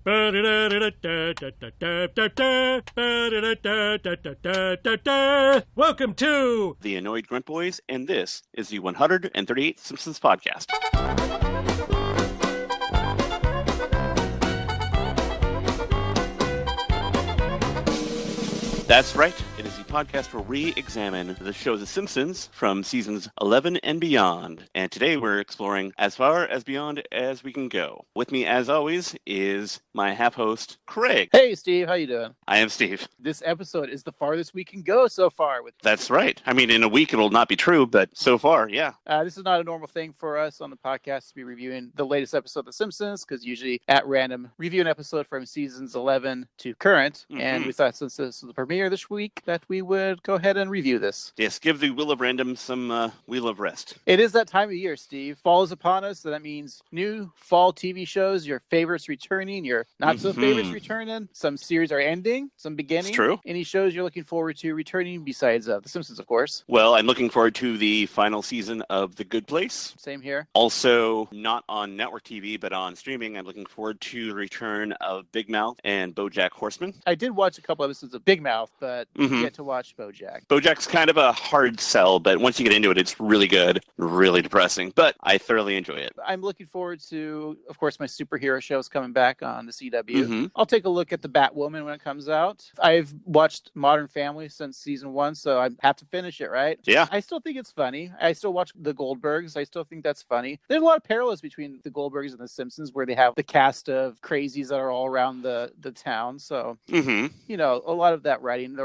Welcome to the Annoyed Grunt Boys, and this is the 138th Simpsons podcast. That's right. It is the podcast where we examine the show The Simpsons from seasons 11 and beyond. And today we're exploring as far as beyond as we can go. With me, as always, is my half-host, Craig. Hey, Steve. How you doing? I am Steve. This episode is the farthest we can go so far. That's right. I mean, in a week it'll not be true, but so far, yeah. This is not a normal thing for us on the podcast to be reviewing the latest episode of The Simpsons, because usually at random review an episode from seasons 11 to current. Mm-hmm. And we thought since this was the premiere this week that we would go ahead and review this. Yes, give the Wheel of Random some Wheel of Rest. It is that time of year, Steve. Fall is upon us, so that means new fall TV shows, your favorites returning, your not-so-favorites returning. Some series are ending, some beginning. It's true. Any shows you're looking forward to returning besides The Simpsons, of course? Well, I'm looking forward to the final season of The Good Place. Same here. Also, not on network TV, but on streaming, I'm looking forward to the return of Big Mouth and BoJack Horseman. I did watch a couple episodes of Big Mouth, but yet to watch BoJack. BoJack's kind of a hard sell, but once you get into it, it's really good, really depressing, but I thoroughly enjoy it. I'm looking forward to, of course, my superhero shows coming back on the CW. I'll take a look at the Batwoman when it comes out. I've watched Modern Family since season 1, so I have to finish it, right? Yeah. I still think it's funny. I still watch The Goldbergs. I still think that's funny. There's a lot of parallels between The Goldbergs and The Simpsons, where they have the cast of crazies that are all around the town. So, you know, a lot of that writing,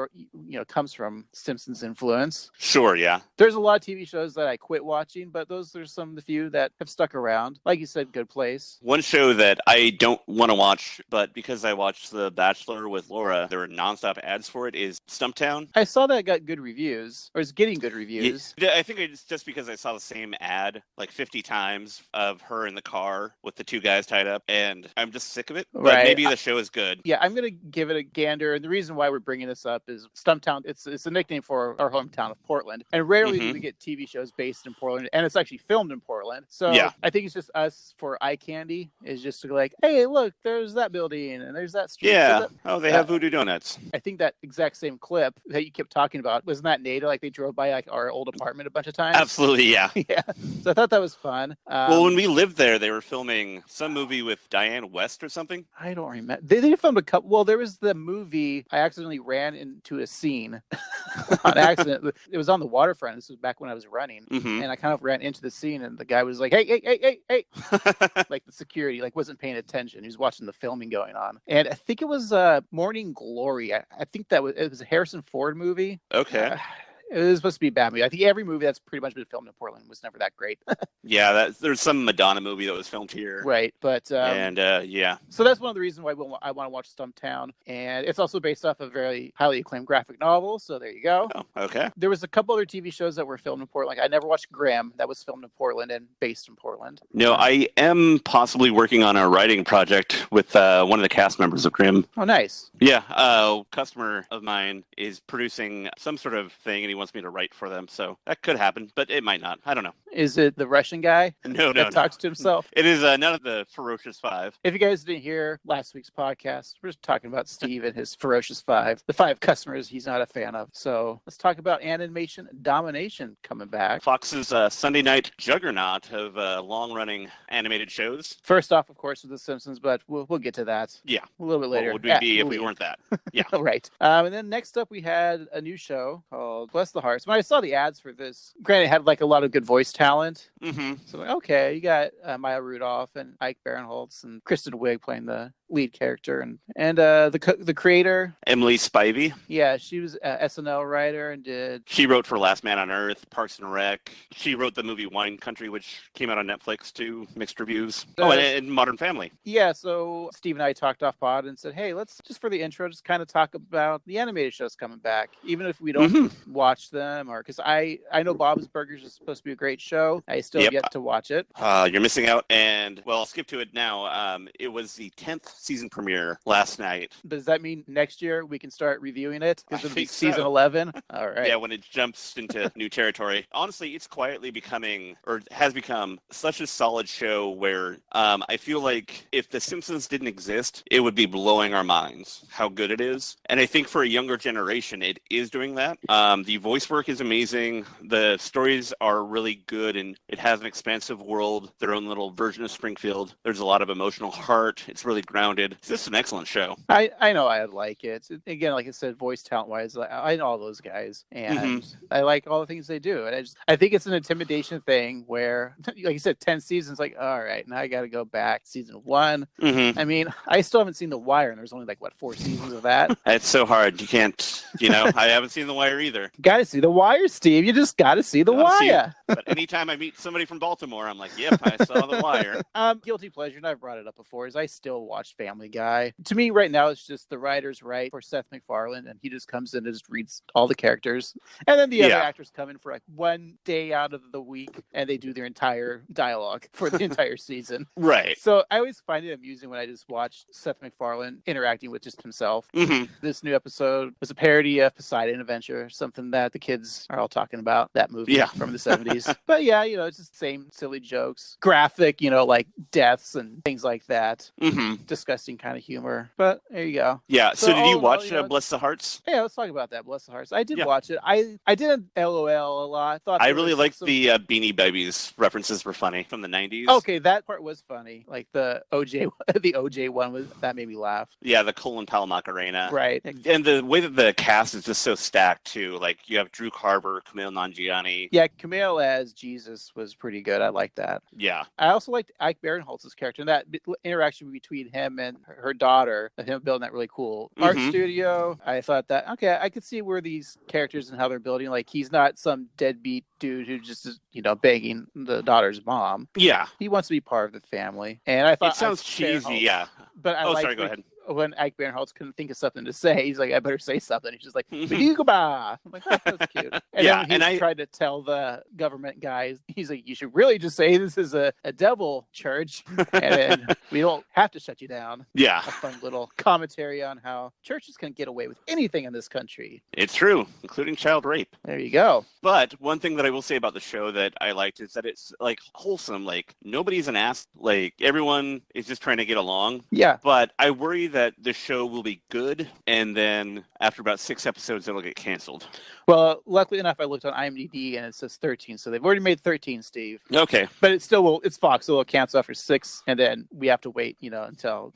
comes from Simpsons influence. Sure, yeah. There's a lot of TV shows that I quit watching, but those are some of the few that have stuck around. Like you said, Good Place. One show that I don't want to watch, but because I watched The Bachelor with Laura, there were nonstop ads for it, is Stumptown. I saw that it got good reviews, or is getting good reviews. Yeah, I think it's just because I saw the same ad like 50 times of her in the car with the two guys tied up, and I'm just sick of it. But right. Maybe the show is good. Yeah, I'm going to give it a gander, and the reason why we're bringing this up is Stumptown. It's a nickname for our hometown of Portland, and rarely do we get TV shows based in Portland, and it's actually filmed in Portland. So yeah. I think it's just us for eye candy, is just to go like, hey, look, there's that building, and there's that street. Yeah. So they have Voodoo Donuts. I think that exact same clip that you kept talking about, wasn't that Nada? Like they drove by like our old apartment a bunch of times. Absolutely, yeah. Yeah. So I thought that was fun. Well, when we lived there, they were filming some movie with Diane West or something. I don't remember. They filmed a couple. Well, there was the movie. I accidentally ran into a scene on accident. It was on the waterfront. This was back when I was running, and I kind of ran into the scene, and the guy was like, "Hey!" Like the security, like wasn't paying attention. He was watching the filming going on, and I think it was Morning Glory. I think it was a Harrison Ford movie. Okay. It was supposed to be a bad movie. I think every movie that's pretty much been filmed in Portland was never that great. Yeah, there's some Madonna movie that was filmed here. Right, but... yeah. So that's one of the reasons why I want to watch Stumptown. And it's also based off a very highly acclaimed graphic novel, so there you go. Oh, okay. There was a couple other TV shows that were filmed in Portland. Like, I never watched Grimm. That was filmed in Portland and based in Portland. No, I am possibly working on a writing project with one of the cast members of Grimm. Oh, nice. Yeah, a customer of mine is producing some sort of thing, and he wants me to write for them, so that could happen, but it might not. I don't know. Is it the Russian guy? No. Talks to himself? It is none of the Ferocious Five. If you guys didn't hear last week's podcast, we're just talking about Steve and his Ferocious Five, the 5 customers he's not a fan of. So let's talk about Animation Domination coming back. Fox's Sunday night juggernaut of long-running animated shows. First off, of course, with The Simpsons, but we'll get to that. Yeah. A little bit later. What would we be if we weren't that? Yeah. Right. And then next up, we had a new show called Bless the Hearts. When I saw the ads for this, granted, it had like a lot of good voice talent. So like, okay, you got Maya Rudolph and Ike Barinholtz and Kristen Wiig playing the lead character, and the creator, Emily Spivey. Yeah, she was an SNL writer and she wrote for Last Man on Earth, Parks and Rec. She wrote the movie Wine Country, which came out on Netflix too, mixed reviews. And Modern Family. Yeah, so Steve and I talked off pod and said, hey, let's just for the intro just kind of talk about the animated shows coming back, even if we don't watch watch them, or because I know Bob's Burgers is supposed to be a great show. I still have yet to watch it. You're missing out, and well, I'll skip to it now. It was the 10th season premiere last night. Does that mean next year we can start reviewing it? Because it'll be season so. 11. All right. Yeah, when it jumps into new territory. Honestly, it's quietly becoming, or has become, such a solid show where I feel like if The Simpsons didn't exist, it would be blowing our minds how good it is. And I think for a younger generation, it is doing that. The voice work is amazing. The stories are really good, and it has an expansive world, their own little version of Springfield. There's a lot of emotional heart. It's really grounded. It's just an excellent show. I know I'd like it. Again, like I said, voice talent-wise, I know all those guys, and I like all the things they do. And I think it's an intimidation thing where, like you said, 10 seasons, like, all right, now I got to go back. Season 1. I mean, I still haven't seen The Wire, and there's only like, 4 seasons of that? It's so hard. You can't, I haven't seen The Wire either. Got to see The Wire, Steve. You just got to see The Wire. But anytime I meet somebody from Baltimore, I'm like, yep, I saw The Wire. Guilty pleasure, and I've brought it up before, is I still watch Family Guy. To me, right now, it's just the writers write for Seth MacFarlane, and he just comes in and just reads all the characters. And then the other actors come in for like one day out of the week, and they do their entire dialogue for the entire season. Right. So I always find it amusing when I just watch Seth MacFarlane interacting with just himself. This new episode was a parody of Poseidon Adventure, something that the kids are all talking about, that movie from the 70s. But yeah, it's just the same silly jokes, graphic, like deaths and things like that. Disgusting kind of humor. But there you go. Yeah. So did you watch Bless the Hearts? Yeah, let's talk about that. Bless the Hearts. I did watch it. I did LOL a lot. I really liked the Beanie Babies references were funny from the 90s. Okay, that part was funny. Like the OJ one that made me laugh. Yeah, the Colin Powell Macarena. Right. And the way that the cast is just so stacked too. Like you have Drew Carver, Kumail Nanjiani. Yeah, Kumail as Jesus was pretty good. I like that. Yeah. I also liked Ike Barinholtz's character, and that interaction between him and her daughter, him building that really cool art studio. I thought that, okay, I could see where these characters and how they're building. Like he's not some deadbeat dude who just is, begging the daughter's mom. Yeah. He wants to be part of the family. And I thought it sounds cheesy, yeah. But I sorry, go ahead. When Ike Barinholtz couldn't think of something to say, he's like, I better say something. He's just like, Beegaba. I'm like, that's cute. And then when he tried to tell the government guys, he's like, you should really just say this is a devil church, and then we don't have to shut you down. Yeah. A fun little commentary on how churches can get away with anything in this country. It's true, including child rape. There you go. But one thing that I will say about the show that I liked is that it's like wholesome. Like nobody's an ass. Like everyone is just trying to get along. Yeah. But I worry that the show will be good, and then after about 6 episodes, it'll get canceled. Well, luckily enough, I looked on IMDb and it says 13, so they've already made 13, Steve. Okay. But it still will. It's Fox, so it'll cancel after 6, and then we have to wait, until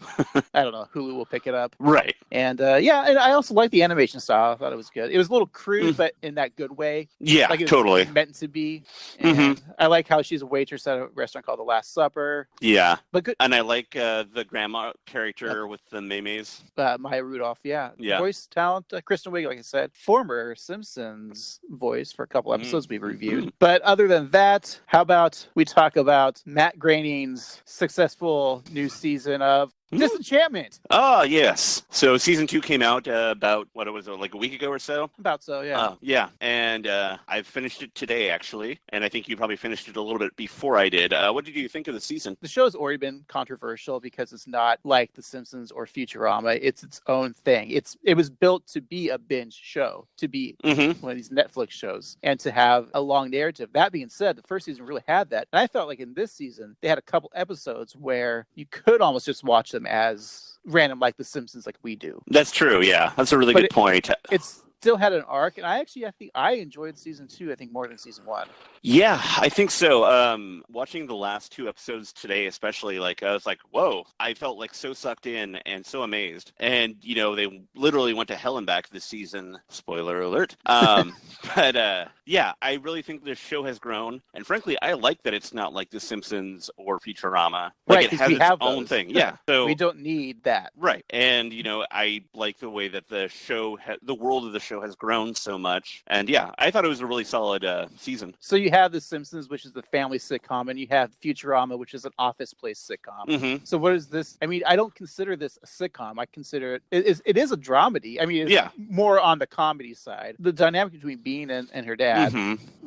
I don't know, Hulu will pick it up. Right. And and I also like the animation style. I thought it was good. It was a little crude, but in that good way. Yeah, like it was totally meant to be. And I like how she's a waitress at a restaurant called The Last Supper. Yeah, but good. And I like the grandma character with the Maymays. Maya Rudolph, yeah. Yeah. Voice talent, Kristen Wiig, like I said, former Simpsons voice for a couple episodes we've reviewed. But other than that, how about we talk about Matt Groening's successful new season of Disenchantment. Oh, yes. So season 2 came out about, like a week ago or so? About so, yeah. Yeah. And I've finished it today, actually. And I think you probably finished it a little bit before I did. What did you think of the season? The show's already been controversial because it's not like The Simpsons or Futurama. It's its own thing. It was built to be a binge show, to be one of these Netflix shows, and to have a long narrative. That being said, the first season really had that. And I felt like in this season, they had a couple episodes where you could almost just watch them as random, like The Simpsons, like we do. That's true. Yeah, that's a really good point. It's still had an arc, and I think I enjoyed season 2, I think, more than season 1. Yeah, I think so. Watching the last 2 episodes today, especially, I was like, whoa, I felt so sucked in and so amazed. And, they literally went to hell and back this season. Spoiler alert. But yeah, I really think this show has grown. And frankly, I like that it's not like The Simpsons or Futurama. Right, it has its own thing. Yeah. So we don't need that. Right. And, I like the way that the world of the show has grown so much. And yeah, I thought it was a really solid season. So you have The Simpsons, which is the family sitcom, and you have Futurama, which is an office place sitcom. Mm-hmm. So what is this? I mean, I don't consider this a sitcom. I consider it is a dramedy. I mean, it's more on the comedy side. The dynamic between Bean and her dad,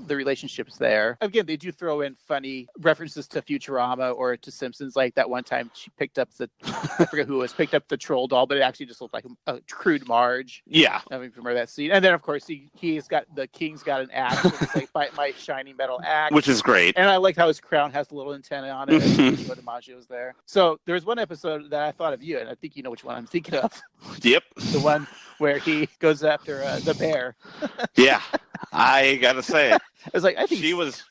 the relationship's there. Again, they do throw in funny references to Futurama or to Simpsons. Like that one time she picked up I forget who it was, picked up the troll doll, but it actually just looked like a crude Marge. Yeah. I mean, remember that scene. And then, of course, King's got an axe. So it's like my shiny metal axe. Which is great. And I like how his crown has a little antenna on it. What DiMaggio's there. So there's one episode that I thought of you, and I think you know which one I'm thinking of. Yep. The one where he goes after the bear. Yeah. I gotta say, I was like, I think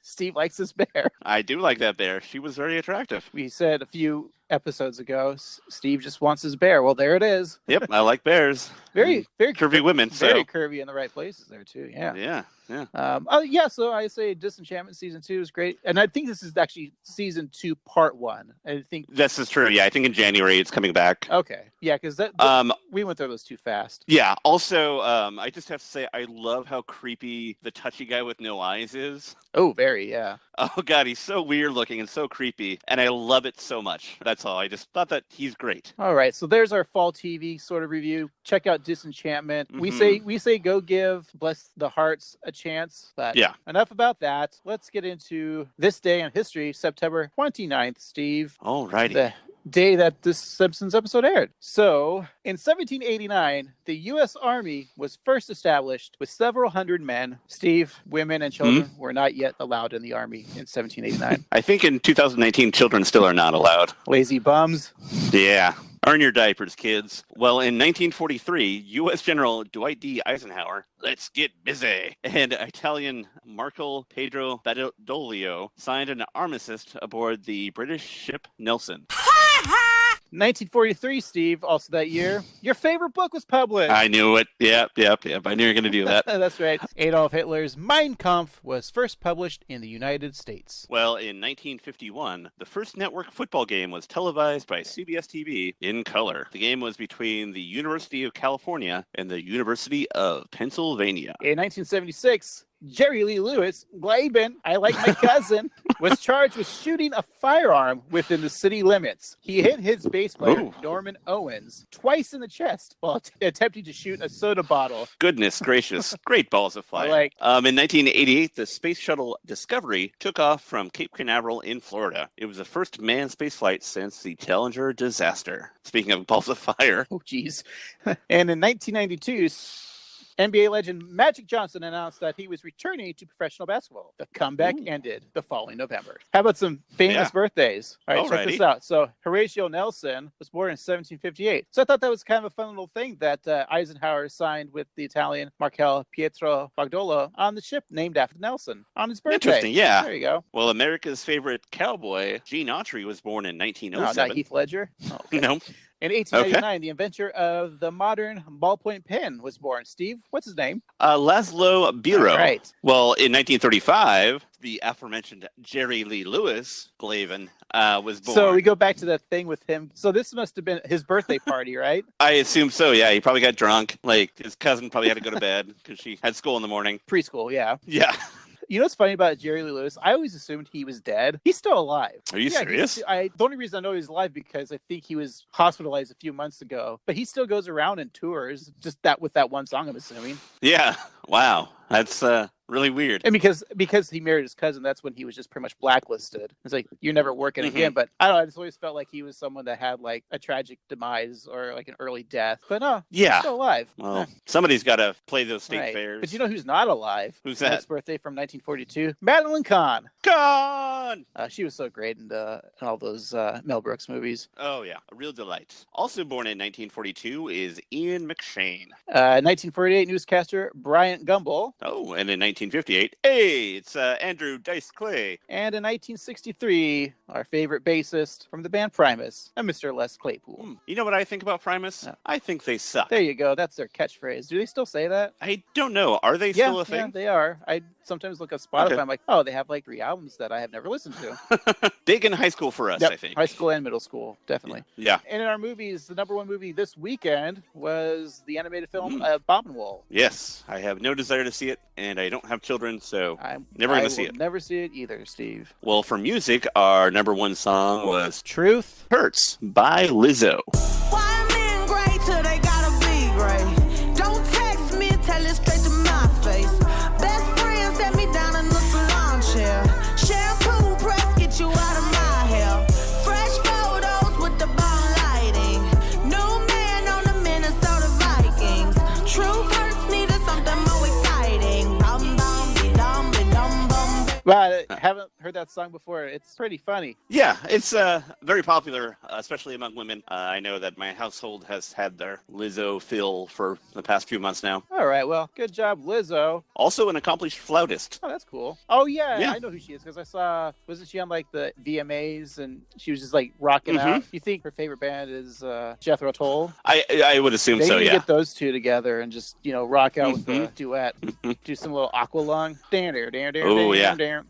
Steve likes this bear. I do like that bear. She was very attractive. We said a few episodes ago, Steve just wants his bear. Well, there it is. Yep, I like bears. Very curvy women. Very curvy in the right places there too. Yeah. Yeah. So I say Disenchantment season 2 is great, and I think this is actually season 2 part 1. I think this is true. Yeah, I think in January it's coming back. Okay. Yeah, because we went through those too fast. Yeah. Also, I just have to say I love how creepy the touchy guy with no eyes is. Oh, very. Yeah. Oh God, he's so weird looking and so creepy, and I love it so much. That's all. I just thought that he's great. All right, so there's our fall TV sort of review. Check out Disenchantment. We say go give Bless the Hearts a chance. But enough about that. Let's get into this day in history, September 29th, Steve. Alrighty. The day that this Simpsons episode aired. So, in 1789, the U.S. Army was first established with several hundred men. Steve, women, and children were not yet allowed in the Army in 1789. I think in 2019, children still are not allowed. Lazy bums. Yeah. Earn your diapers, kids. Well, in 1943, U.S. General Dwight D. Eisenhower, let's get busy, and Italian Marco Pedro Badoglio signed an armistice aboard the British ship Nelson. 1943, Steve, also that year, your favorite book was published. I knew it. Yep. I knew you were going to do that. That's right. Adolf Hitler's Mein Kampf was first published in the United States. Well, in 1951, the first network football game was televised by CBS TV in color. The game was between the University of California and the University of Pennsylvania. In 1976, Jerry Lee Lewis, Glaben, I like my cousin, was charged with shooting a firearm within the city limits. He hit his bass player, Norman Owens, twice in the chest while attempting to shoot a soda bottle. Goodness gracious. Great balls of fire. In 1988, the space shuttle Discovery took off from Cape Canaveral in Florida. It was the first manned spaceflight since the Challenger disaster. Speaking of balls of fire. Oh, geez. And in 1992, NBA legend Magic Johnson announced that he was returning to professional basketball. The comeback ended the following November. How about some famous birthdays? All right, check this out. So Horatio Nelson was born in 1758. So I thought that was kind of a fun little thing that Eisenhower signed with the Italian Markel Pietro Badoglio on the ship named after Nelson on his birthday. Interesting, yeah. There you go. Well, America's favorite cowboy, Gene Autry, was born in 1907. No, not Heath Ledger? Oh, okay. No. In 1899, the inventor of the modern ballpoint pen was born. Steve, what's his name? Laszlo Biro. Right. Well, in 1935, the aforementioned Jerry Lee Lewis, Glaven, was born. So we go back to that thing with him. So this must have been his birthday party, right? I assume so, yeah. He probably got drunk. Like, his cousin probably had to go to bed because she had school in the morning. Preschool, yeah. Yeah. You know what's funny about Jerry Lee Lewis? I always assumed he was dead. He's still alive. Are you serious? The only reason I know he's alive because I think he was hospitalized a few months ago. But he still goes around and tours, just that with that one song, I'm assuming. Yeah. Wow. That's really weird. And because he married his cousin, that's when he was just pretty much blacklisted. It's like, you're never working again. But I don't know, I just always felt like he was someone that had like a tragic demise or like an early death. But no, he's still alive. Well, somebody's got to play those state fairs. But you know who's not alive? Who's that? His birthday from 1942. Madeline Kahn. Kahn! She was so great in all those Mel Brooks movies. Oh, yeah. A real delight. Also born in 1942 is Ian McShane. 1948 newscaster Bryant Gumbel. Oh, and in 1958, hey, it's Andrew Dice Clay. And in 1963, our favorite bassist from the band Primus, Mr. Les Claypool. You know what I think about Primus? No. I think they suck. There you go. That's their catchphrase. Do they still say that? I don't know. Are they still a thing? Yeah, they are. I sometimes look at Spotify. Okay. I'm like, oh, they have like 3 albums that I have never listened to. Big in high school for us, Yep, I think. high school and middle school, definitely. Yeah. And in our movies, the number 1 movie this weekend was the animated film Abominable. Yes, I have no desire to see it, and I don't have children, so I'm never going to see it. Never see it either, Steve. Well, for music, our number 1 song was Truth Hurts by Lizzo. Why men great till they gotta be great? Don't text me, tell it straight to my face. Best friend set me down in the salon chair. Shampoo press, get you out of my hair. Fresh photos with the bomb lighting. New man on the Minnesota Vikings. Truth hurts, needed something more exciting. Bum bum be dum be dum bum. But I haven't heard that song before. It's pretty funny. Yeah, it's very popular, especially among women. I know that my household has had their Lizzo fill for the past few months now. All right, well, good job, Lizzo. Also an accomplished flautist. Oh, that's cool. Oh, yeah. Yeah. I know who she is because I saw, wasn't she on like the VMAs and she was just like rocking out? You think her favorite band is Jethro Tull? I would assume They so, need to yeah. get those two together and just, rock out with a duet. Do some little aqualung. Oh, yeah.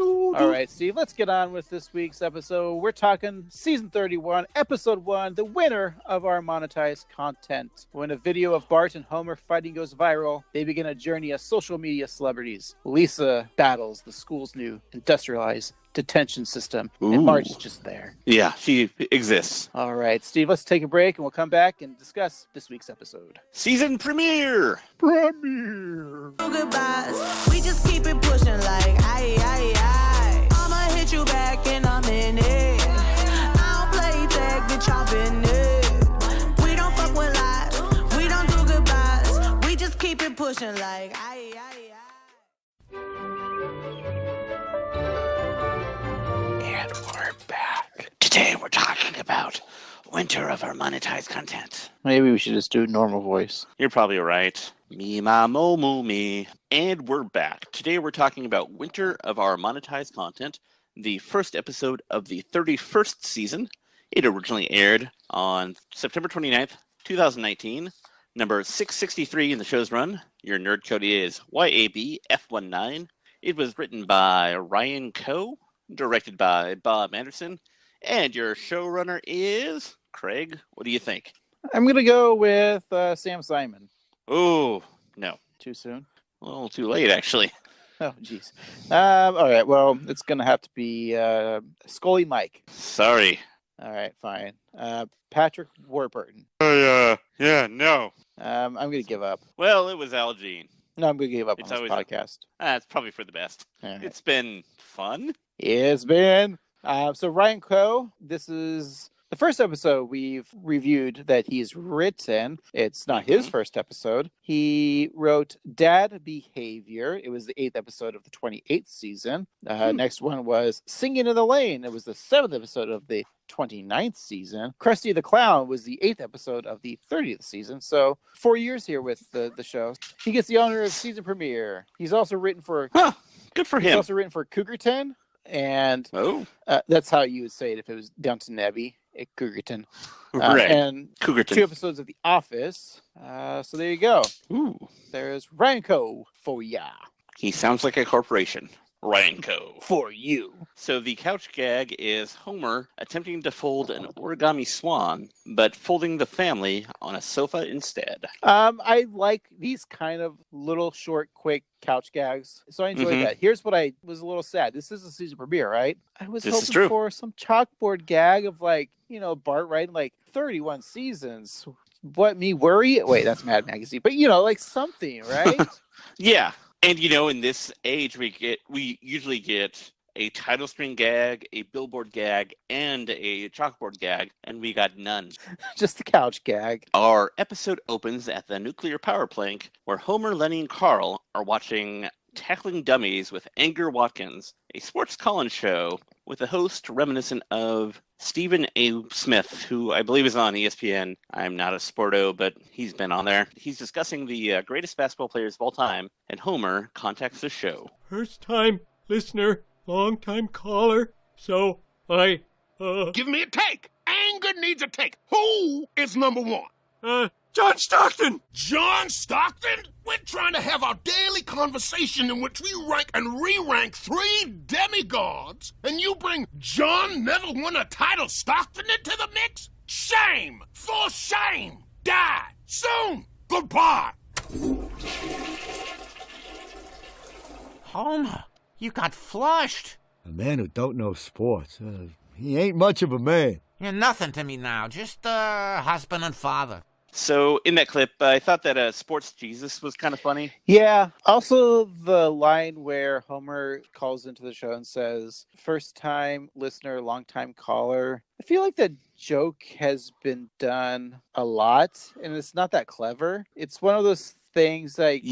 All right, Steve, let's get on with this week's episode. We're talking season 31, episode 1, the winner of our monetized content. When a video of Bart and Homer fighting goes viral, they begin a journey as social media celebrities. Lisa battles the school's new industrialized detention system, and Marge's just there. Yeah, she exists. All right, Steve, let's take a break and we'll come back and discuss this week's episode. Season premiere! Goodbyes. We just keep it pushing like aye. I'ma hit you back in a minute. I don't play tag, bitch, I've been it. We don't fuck with lies. We don't do goodbyes. We just keep it pushing like aye. And we're back. Today we're talking about winter of our monetized content. Maybe we should just do normal voice. You're probably right. Me, ma, mo, moo, me. And we're back. Today we're talking about winter of our monetized content, the first episode of the 31st season. It originally aired on September 29th, 2019. Number 663 in the show's run. Your nerd code is YABF19. It was written by Ryan Coe, directed by Bob Anderson, and your showrunner is Craig. What do you think? I'm going to go with Sam Simon. Oh, no. Too soon? A little too late, actually. Oh, jeez. All right, well, it's going to have to be Scully Mike. Sorry. All right, fine. Patrick Warburton. Yeah, no. I'm going to give up. Well, it was Al Jean. No, I'm going to give up It's on this always podcast. It's probably for the best. All right. It's been fun. It's been. So Ryan Coe, this is the first episode we've reviewed that he's written. It's not his first episode. He wrote Dad Behavior. It was the 8th episode of the 28th season. Next one was Singing in the Lane. It was the 7th episode of the 29th season. Krusty the Clown was the 8th episode of the 30th season. So 4 years here with the show. He gets the honor of season premiere. He's also written for... Good for He's him. also written for Cougarton. And Oh. that's how you would say it if it was Downton Abbey at Cougarton. Right. And Cougarton. 2 episodes of The Office. So there you go. Ooh. There's Ryan Coe for ya. He sounds like a corporation. Ryan Coe. For you. So the couch gag is Homer attempting to fold an origami swan, but folding the family on a sofa instead. I like these kind of little short, quick couch gags. So I enjoyed that. Here's what I was a little sad. This is a season premiere, right? I was This is hoping true. for some chalkboard gag of like, Bart writing like 31 seasons. What me worry? Wait, that's Mad Magazine. But like something, right? Yeah. And in this age we usually get a title screen gag, a billboard gag, and a chalkboard gag, and we got none. Just the couch gag. Our episode opens at the nuclear power plant where Homer, Lenny, and Carl are watching Tackling Dummies with Anger Watkins, a sports call-in show with a host reminiscent of Stephen A. Smith, who I believe is on ESPN. I'm not a sporto, but he's been on there. He's discussing the greatest basketball players of all time, and Homer contacts the show. First time listener, long time caller, so I, Give me a take. Anger needs a take. Who is number one? John Stockton! John Stockton? We're trying to have our daily conversation in which we rank and re-rank 3 demigods, and you bring John never won a title Stockton into the mix? Shame! For shame! Die! Soon! Goodbye! Homer, you got flushed. A man who don't know sports. He ain't much of a man. You're nothing to me now, just husband and father. So in that clip, I thought that Sports Jesus was kind of funny. Yeah. Also, the line where Homer calls into the show and says, first time listener, long time caller. I feel like that joke has been done a lot, and it's not that clever. It's one of those things like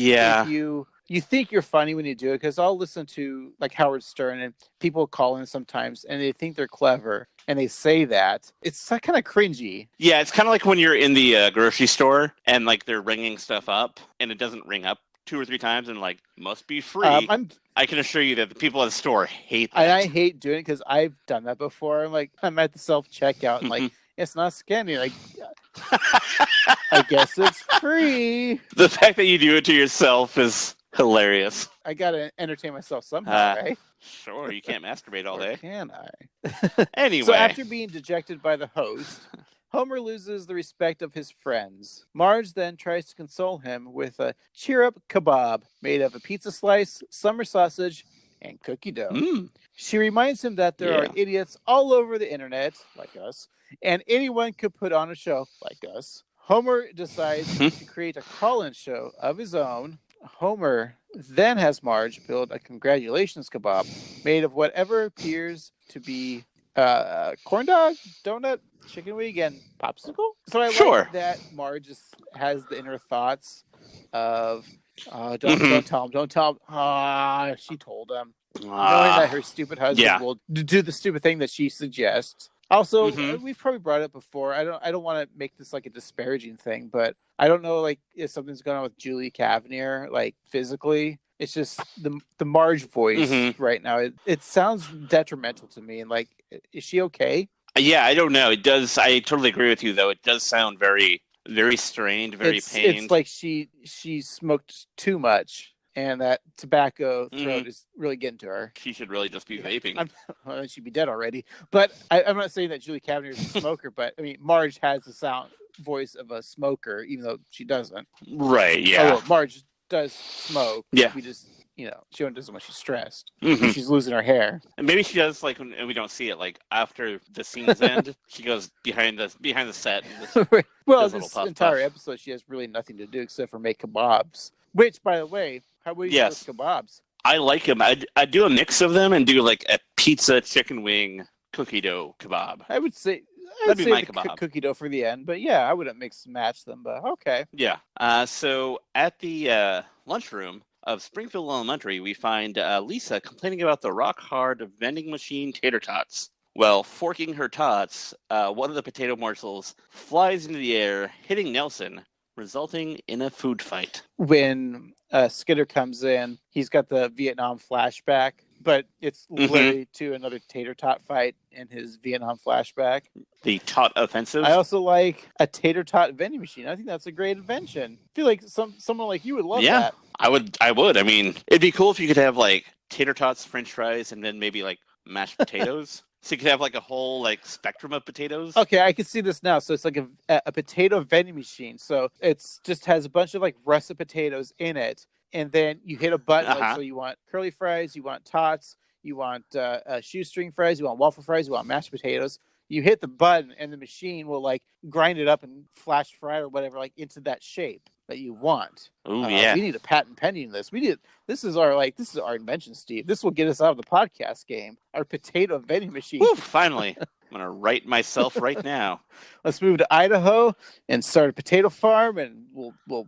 you think you're funny when you do it, because I'll listen to like Howard Stern and people call in sometimes and they think they're clever and they say that. It's kind of cringy. Yeah, it's kind of like when you're in the grocery store and like they're ringing stuff up and it doesn't ring up 2 or 3 times and like must be free. I can assure you that the people at the store hate that. And I hate doing it because I've done that before. I'm at the self-checkout and like, it's not scanning. Like, I guess it's free. The fact that you do it to yourself is hilarious. I gotta entertain myself somehow, right? Sure, you can't masturbate all day. Or can I? Anyway. So after being dejected by the host, Homer loses the respect of his friends. Marge then tries to console him with a cheer-up kebab made of a pizza slice, summer sausage, and cookie dough. She reminds him that there are idiots all over the internet, like us, and anyone could put on a show like us. Homer decides to create a call-in show of his own. Homer then has Marge build a congratulations kebab made of whatever appears to be corn dog, donut, chicken wing, and popsicle. So I like that Marge has the inner thoughts of don't tell him. She told him, knowing that her stupid husband will do the stupid thing that she suggests. Also, we've probably brought it up before. I don't want to make this like a disparaging thing, but I don't know like if something's going on with Julie Cavalier, like physically. It's just the Marge voice right now. It sounds detrimental to me. And like, is she okay? Yeah, I don't know. It does. I totally agree with you, though. It does sound very, very strained, very pained. It's like she smoked too much. And that tobacco throat is really getting to her. She should really just be vaping. She'd be dead already. But I'm not saying that Julie Cavalier is a smoker, but I mean, Marge has the voice of a smoker, even though she doesn't. Right, yeah. Oh, Marge does smoke. Yeah. We just, she only does it when she's stressed. She's losing her hair. And maybe she does, like, and we don't see it, like, after the scenes end, she goes behind the set. Well, this entire episode, she has really nothing to do except for make kebabs. Which, by the way, how would you do with kebabs? I like them. I'd do a mix of them and do like a pizza, chicken wing, cookie dough kebab. I would say that'd be my kebab. Cookie dough for the end, but yeah, I wouldn't mix and match them. But okay. Yeah. So at the lunchroom of Springfield Elementary, we find Lisa complaining about the rock hard vending machine tater tots. Well, forking her tots, one of the potato morsels flies into the air, hitting Nelson, resulting in a food fight. When Skitter comes in, he's got the Vietnam flashback, but it's literally to another tater tot fight in his Vietnam flashback. The tot offensive. I also like a tater tot vending machine. I think that's a great invention. I feel like someone like you would love that. I would. I mean, it'd be cool if you could have like tater tots, French fries, and then maybe like mashed potatoes. So you could have like a whole like spectrum of potatoes. Okay, I can see this now. So it's like a potato vending machine. So it's just has a bunch of like russet potatoes in it, and then you hit a button. Like, so you want curly fries, you want tots, you want shoestring fries, you want waffle fries, you want mashed potatoes. You hit the button, and the machine will like grind it up and flash fry or whatever like into that shape that you want. Oh yeah, we need a patent pending this. This is our invention, Steve. This will get us out of the podcast game. Our potato vending machine. Woo, finally, I'm gonna write myself right now. Let's move to Idaho and start a potato farm, and we'll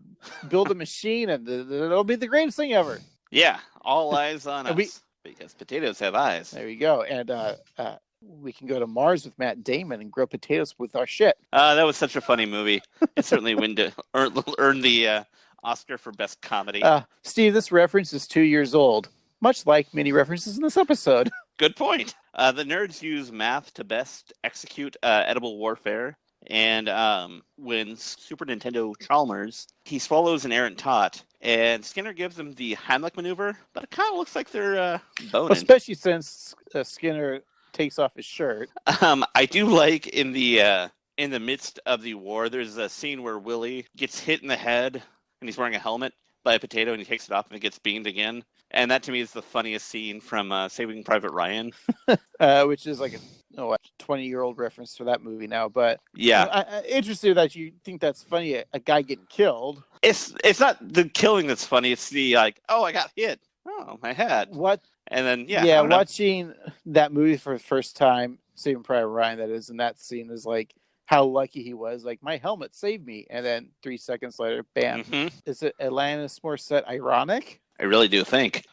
build a machine, and it'll be the greatest thing ever. Yeah, all eyes on And us because potatoes have eyes. There you go. And we can go to Mars with Matt Damon and grow potatoes with our shit. That was such a funny movie. It certainly earned the Oscar for Best Comedy. Steve, this reference is 2 years old, much like many references in this episode. Good point. The nerds use math to best execute edible warfare. And when Super Nintendo Chalmers, he swallows an errant tot, and Skinner gives him the Heimlich maneuver, but it kind of looks like they're boning. Especially since Skinner takes off his shirt. I do like in the midst of the war, there's a scene where Willie gets hit in the head, and he's wearing a helmet by a potato, and he takes it off, and it gets beamed again. And that, to me, is the funniest scene from Saving Private Ryan. Which is like a 20-year-old reference to that movie now. But yeah, I'm interested that you think that's funny, a guy getting killed. It's not the killing that's funny. It's the, like, oh, I got hit. Oh, my head. What? And then, yeah, watching that movie for the first time, Saving Private Ryan, that is, and that scene is like, how lucky he was. Like, my helmet saved me. And then 3 seconds later, bam. Mm-hmm. Is it Alanis Morissette ironic? I really do think.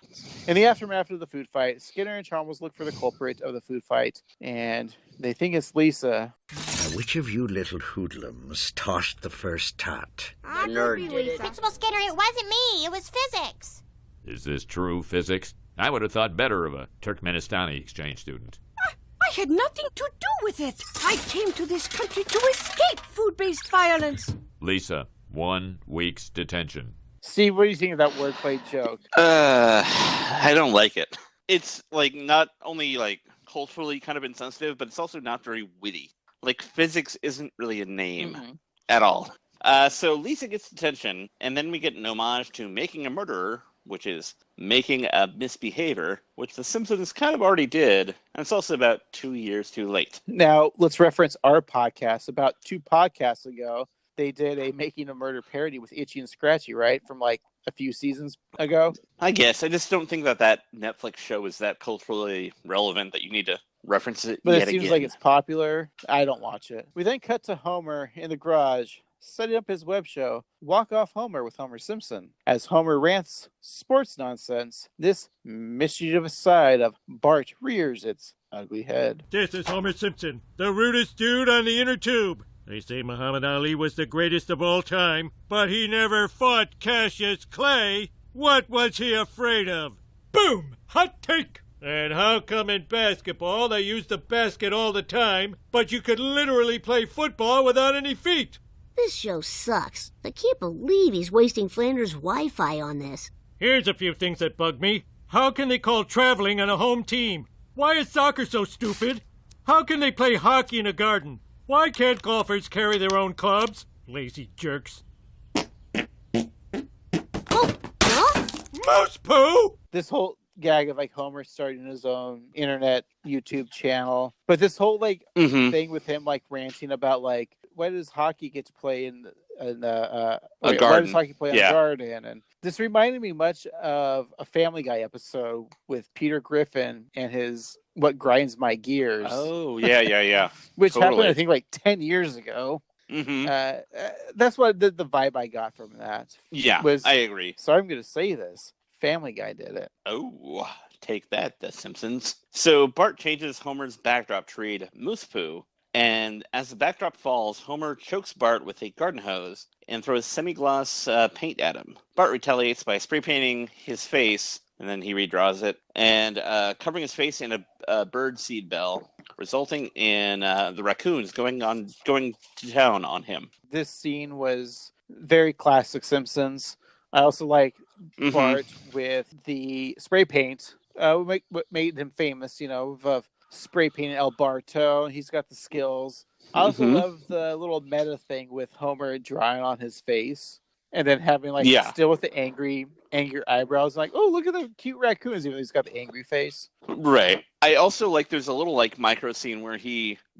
In the aftermath of the food fight, Skinner and Chalmers look for the culprit of the food fight, and they think it's Lisa. Now, which of you little hoodlums tossed the first tot? The nerd did it. Principal Skinner, it wasn't me. It was physics. Is this true, physics? I would have thought better of a Turkmenistani exchange student. I had nothing to do with it. I came to this country to escape food-based violence. Lisa, 1 week's detention. Steve, what do you think of that wordplay joke? I don't like it. It's, like, not only, like, culturally kind of insensitive, but it's also not very witty. Like, physics isn't really a name at all. So Lisa gets detention, and then we get an homage to Making a Murderer, which is making a misbehavior, which The Simpsons kind of already did, and it's also about 2 years too late. Now, let's reference our podcast. About 2 podcasts ago, they did a Making a Murder parody with Itchy and Scratchy, right? From like a few seasons ago. I guess. I just don't think that Netflix show is that culturally relevant that you need to reference it But yet it seems again. like it's popular. I don't watch it. We then cut to Homer in the garage, setting up his web show, Walk Off Homer with Homer Simpson. As Homer rants sports nonsense, this mischievous side of Bart rears its ugly head. This is Homer Simpson, the rudest dude on the inner tube. They say Muhammad Ali was the greatest of all time, but he never fought Cassius Clay. What was he afraid of? Boom! Hot take! And how come in basketball they use the basket all the time, but you could literally play football without any feet? This show sucks. I can't believe he's wasting Flanders' Wi-Fi on this. Here's a few things that bug me. How can they call traveling on a home team? Why is soccer so stupid? How can they play hockey in a garden? Why can't golfers carry their own clubs? Lazy jerks. Oh, huh? Mouse poo! This whole gag of like Homer starting his own internet YouTube channel, but this whole like thing with him like ranting about like, why does hockey get to play in a garden? Why does hockey play in a garden? And this reminded me much of a Family Guy episode with Peter Griffin and his What Grinds My Gears. Oh, yeah. Which totally. happened, I think, like 10 years ago. That's what the vibe I got from that. Yeah, I agree. So I'm going to say this. Family Guy did it. Oh, take that, The Simpsons. So Bart changes Homer's backdrop to read Moose Poo, and as the backdrop falls, Homer chokes Bart with a garden hose and throws semi-gloss paint at him. Bart retaliates by spray painting his face, and then he redraws it, and covering his face in a bird seed bell, resulting in the raccoons going to town on him. This scene was very classic Simpsons. I also like Bart with the spray paint. What made him famous, of spray painting El Barto. He's got the skills. I also love the little meta thing with Homer drawing on his face and then having still with the angry eyebrows. Like, oh, look at the cute raccoons, even though he's got the angry face. Right. I also there's a little micro scene where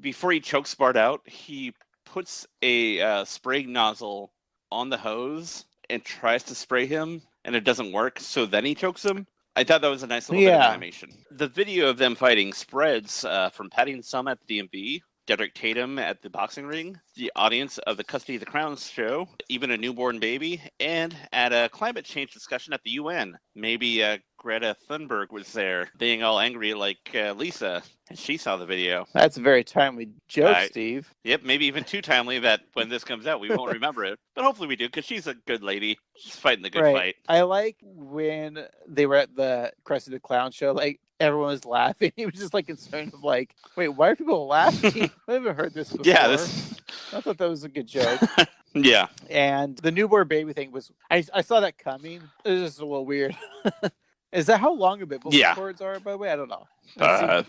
before he chokes Bart out, he puts a spray nozzle on the hose and tries to spray him, and it doesn't work, so then he chokes him. I thought that was a nice little bit of animation. The video of them fighting spreads from Patty's Summit at the DMV Dedrick Tatum at the boxing ring, the audience of the Custody of the Crown show, even a newborn baby, and at a climate change discussion at the UN. Maybe Greta Thunberg was there, being all angry like Lisa, and she saw the video. That's a very timely joke, Steve. Yep, maybe even too timely that when this comes out, we won't remember it. But hopefully we do, because she's a good lady. She's fighting the good fight. I like when they were at the Krusty the Clown show, like, everyone was laughing. He was just like concerned of like, wait, why are people laughing? I haven't heard this before. Yeah, I thought that was a good joke. Yeah. And the newborn baby thing was, I saw that coming. It was just a little weird. Is that how long umbilical cords are, by the way? I don't know. I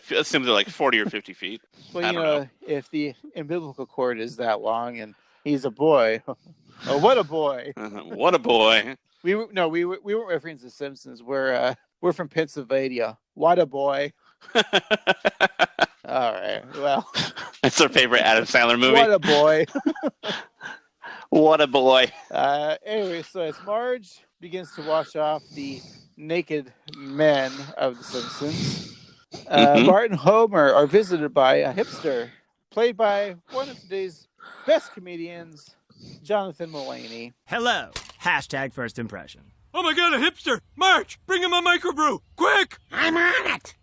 assume they're like 40 or 50 feet. Well, you know, if the umbilical cord is that long and he's a boy, oh, what a boy! What a boy! We weren't referencing the Simpsons. We're from Pennsylvania. What a boy! All right, well, that's our favorite Adam Sandler movie. What a boy! What a boy! Anyway, so as Marge begins to wash off the naked men of The Simpsons, Bart and Homer are visited by a hipster, played by one of today's best comedians, Jonathan Mulaney. Hello. Hashtag first impression. Oh my god, a hipster! March, bring him a microbrew! Quick! I'm on it!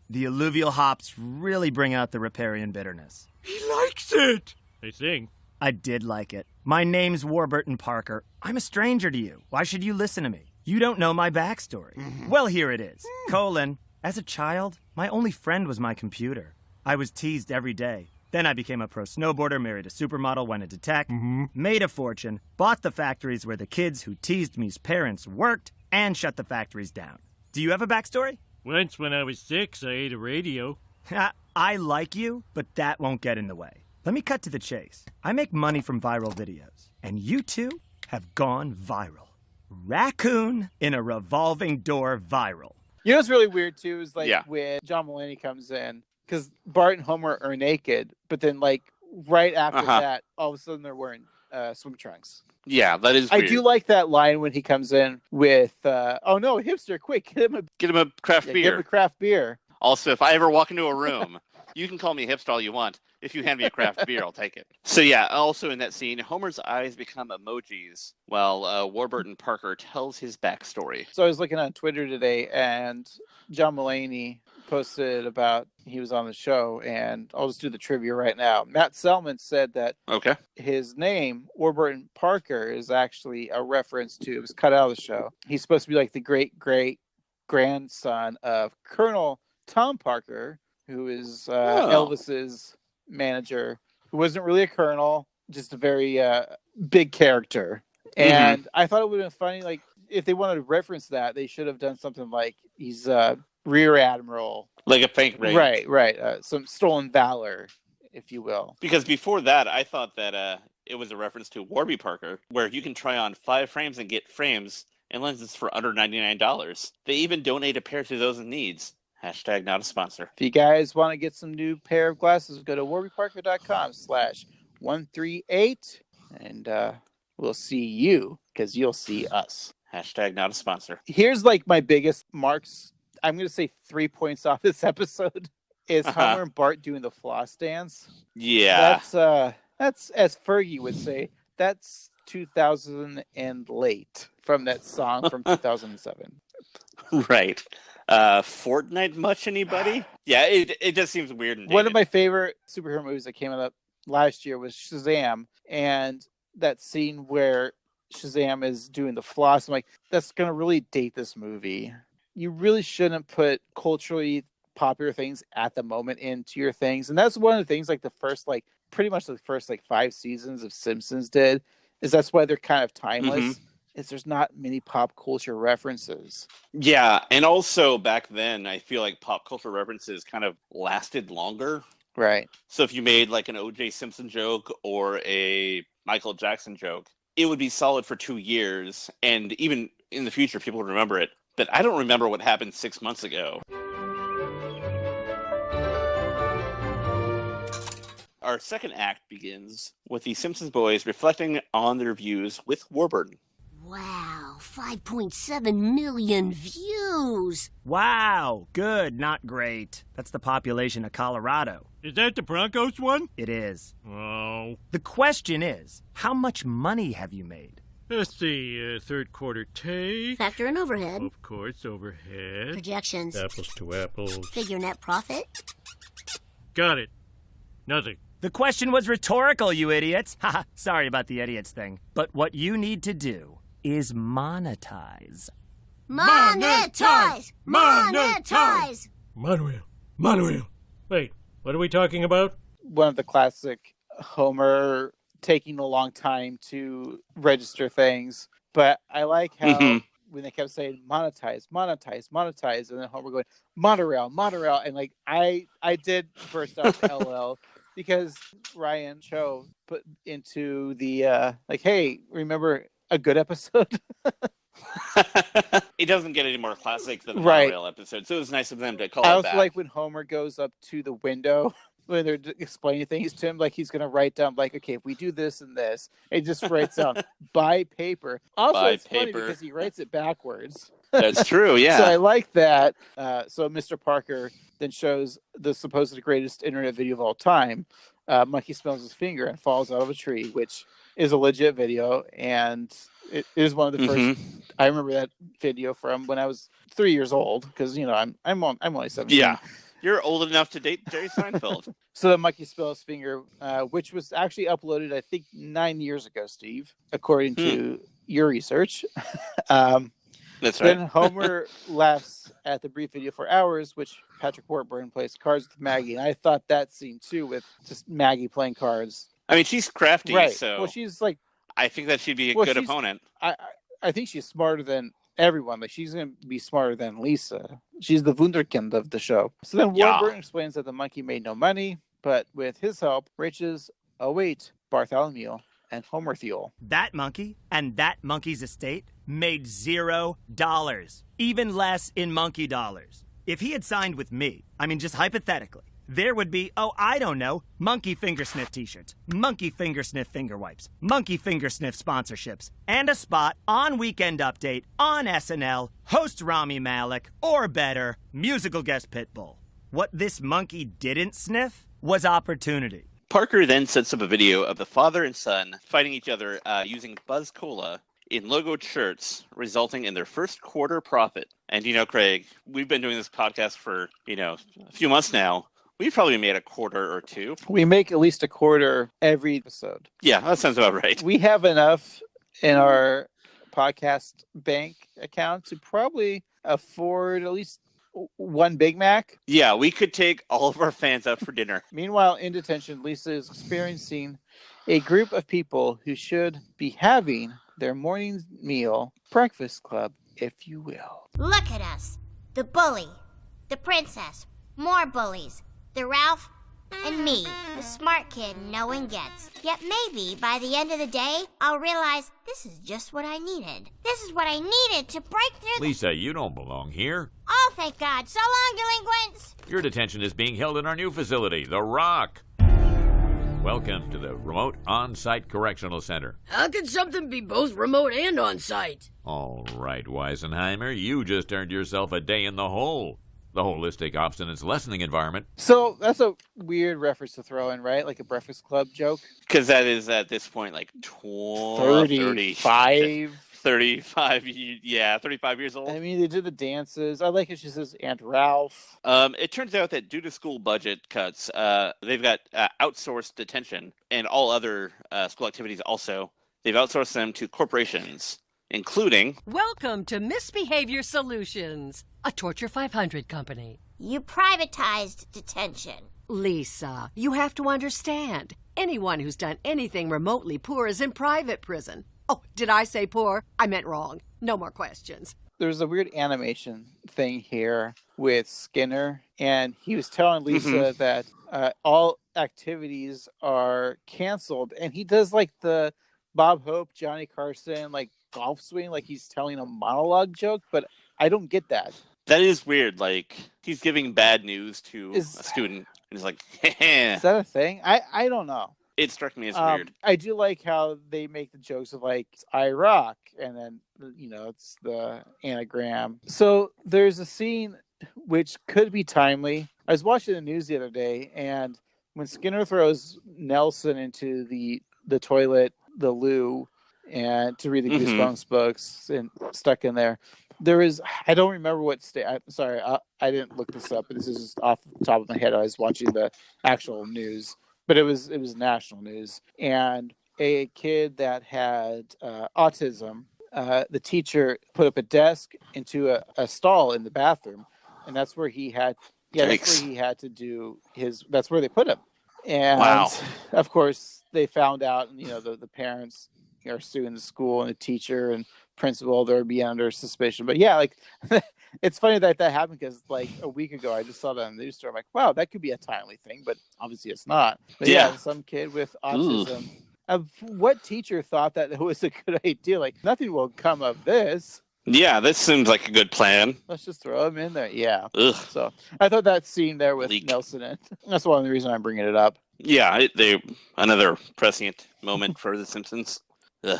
The alluvial hops really bring out the riparian bitterness. He likes it! I think. I did like it. My name's Warburton Parker. I'm a stranger to you. Why should you listen to me? You don't know my backstory. Well, here it is. As a child, my only friend was my computer. I was teased every day. Then I became a pro snowboarder, married a supermodel, went into tech, made a fortune, bought the factories where the kids who teased me's parents worked, and shut the factories down. Do you have a backstory? Once when I was 6, I ate a radio. I like you, but that won't get in the way. Let me cut to the chase. I make money from viral videos, and you two have gone viral. Raccoon in a revolving door viral. You know what's really weird, too, is like when John Mulaney comes in, because Bart and Homer are naked, but then like right after that, all of a sudden they're wearing swim trunks. Yeah, that is weird. I do like that line when he comes in with, oh no, hipster, quick, get him a craft beer. Get him a craft beer. Also, if I ever walk into a room, you can call me hipster all you want. If you hand me a craft beer, I'll take it. So yeah, also in that scene, Homer's eyes become emojis while Warburton Parker tells his backstory. So I was looking on Twitter today, and John Mulaney posted about he was on the show, and I'll just do the trivia right now. Matt Selman said that his name, Warburton Parker, is actually a reference to, it was cut out of the show. He's supposed to be like the great-great-grandson of Colonel Tom Parker, who is Elvis's manager, who wasn't really a colonel, just a very big character. And I thought it would have been funny, like, if they wanted to reference that, they should have done something like he's rear admiral, like a fake ring. Right. Some stolen valor, if you will. Because before that, I thought that it was a reference to Warby Parker, where you can try on 5 frames and get frames and lenses for under $99. They even donate a pair to those in needs. Hashtag not a sponsor. If you guys want to get some new pair of glasses, go to warbyparker.com/138, and we'll see you, because you'll see us. Hashtag not a sponsor. Here's like my biggest marks. I'm going to say 3 points off this episode is Homer and Bart doing the floss dance. Yeah. That's, as Fergie would say, that's 2000 and late from that song from 2007. Right. Fortnite much, anybody? Yeah, it just seems weird and dated. One of my favorite superhero movies that came out last year was Shazam, and that scene where Shazam is doing the floss, I'm like, that's going to really date this movie. You really shouldn't put culturally popular things at the moment into your things. And that's one of the things, like, pretty much the first 5 seasons of Simpsons did, is that's why they're kind of timeless. Is there's not many pop culture references. Yeah, and also back then, I feel like pop culture references kind of lasted longer. Right. So if you made like an O.J. Simpson joke or a Michael Jackson joke, it would be solid for 2 years, and even in the future, people would remember it. But I don't remember what happened 6 months ago. Our second act begins with the Simpsons boys reflecting on their views with Warburton. Wow, 5.7 million views. Wow, good, not great. That's the population of Colorado. Is that the Broncos one? It is. Oh. The question is, how much money have you made? Let's see, third quarter take. Factor in overhead. Of course, overhead. Projections. Apples to apples. Figure net profit. Got it. Nothing. The question was rhetorical, you idiots. Haha, sorry about the idiots thing. But what you need to do is monetize. Monetize! Monetize! Manuel. Wait, what are we talking about? One of the classic Homer taking a long time to register things. But I like how when they kept saying monetize, and then Homer going, monorail, and like I did burst out LL because Ryan Cho put into the like, hey, remember a good episode? It doesn't get any more classic than the Right. monorail episode, so it was nice of them to call I it also back. like when Homer goes up to the window when they're explaining things to him, like he's going to write down, like, okay, if we do this and this, it just writes down by paper. Also, By it's funny paper. because he writes it backwards. That's true, yeah. So I like that. So Mr. Parker then shows the supposed greatest internet video of all time. Monkey smells his finger and falls out of a tree, which is a legit video, and it is one of the first. I remember that video from when I was 3 years old, because I'm only 17. Yeah, you're old enough to date Jerry Seinfeld. So the monkey smells his finger, which was actually uploaded, I think, 9 years ago, Steve, according to your research. That's right. Then Homer laughs at the brief video for hours, which Patrick Warburton plays cards with Maggie. And I thought that scene, too, with just Maggie playing cards. I mean, she's crafty, Right. so Well, she's like... I think that she'd be a good opponent. I think she's smarter than everyone. Like, she's going to be smarter than Lisa. She's the wunderkind of the show. So then Warburton explains that the monkey made no money, but with his help, riches await Bartholomew and Homer Thiel. That monkey and that monkey's estate made $0, even less in monkey dollars. If he had signed with me, I mean, just hypothetically, there would be, monkey finger sniff t-shirts, monkey finger sniff finger wipes, monkey finger sniff sponsorships, and a spot on Weekend Update, on SNL, host Rami Malek, or better, musical guest Pitbull. What this monkey didn't sniff was opportunity. Parker then sets up a video of the father and son fighting each other using Buzz Cola in logoed shirts, resulting in their first quarter profit. And Craig, we've been doing this podcast for, a few months now. We've probably made a quarter or two. We make at least a quarter every episode. Yeah, that sounds about right. We have enough in our podcast bank account to probably afford at least one Big Mac. Yeah, we could take all of our fans out for dinner. Meanwhile, in detention, Lisa is experiencing a group of people who should be having their morning meal, breakfast club, if you will. Look at us. The bully, the princess, more bullies, the Ralph, and me, the smart kid no one gets. Yet maybe by the end of the day, I'll realize this is just what I needed. This is what I needed to break through Lisa, you don't belong here. Oh, thank God. So long, delinquents. Your detention is being held in our new facility, The Rock. Welcome to the Remote On-Site Correctional Center. How can something be both remote and on-site? All right, Weisenheimer, you just earned yourself a day in the hole. The holistic obstinance lessening environment. So that's a weird reference to throw in, right? Like a Breakfast Club joke? Because that is, at this point, like 35 years old. I mean, they did the dances. I like it. She says Aunt Ralph. It turns out that due to school budget cuts, they've got outsourced detention and all other school activities also. They've outsourced them to corporations, including... Welcome to Misbehavior Solutions, a Torture 500 company. You privatized detention. Lisa, you have to understand. Anyone who's done anything remotely poor is in private prison. Oh, did I say poor? I meant wrong. No more questions. There's a weird animation thing here with Skinner, and he was telling Lisa that all activities are canceled, and he does like the Bob Hope, Johnny Carson, like golf swing, like he's telling a monologue joke, but I don't get that. That is weird. Like, he's giving bad news to a student, and he's like, Is that a thing? I don't know. It struck me as weird. I do like how they make the jokes of like Iraq, and then it's the anagram. So there's a scene which could be timely. I was watching the news the other day, and when Skinner throws Nelson into the toilet, the loo, and to read the Goosebumps books and stuck in there. There is, I don't remember what state. I'm sorry, I didn't look this up, but this is just off the top of my head. I was watching the actual news, but it was national news. And a kid that had autism, the teacher put up a desk into a stall in the bathroom, and that's where he had. Yeah, that's where he had to do his. That's where they put him. And of course, they found out. And, the parents are suing the school and the teacher and principal. They're be under suspicion. But yeah, like it's funny that happened because like a week ago, I just saw that on the news story. I'm like, wow, that could be a timely thing, but obviously it's not. But yeah some kid with autism. What teacher thought that it was a good idea? Like nothing will come of this. Yeah, this seems like a good plan. Let's just throw him in there. Yeah. Ugh. So I thought that scene there with Nelson, and that's one of the reasons I'm bringing it up. Yeah, another prescient moment for The Simpsons. Ugh.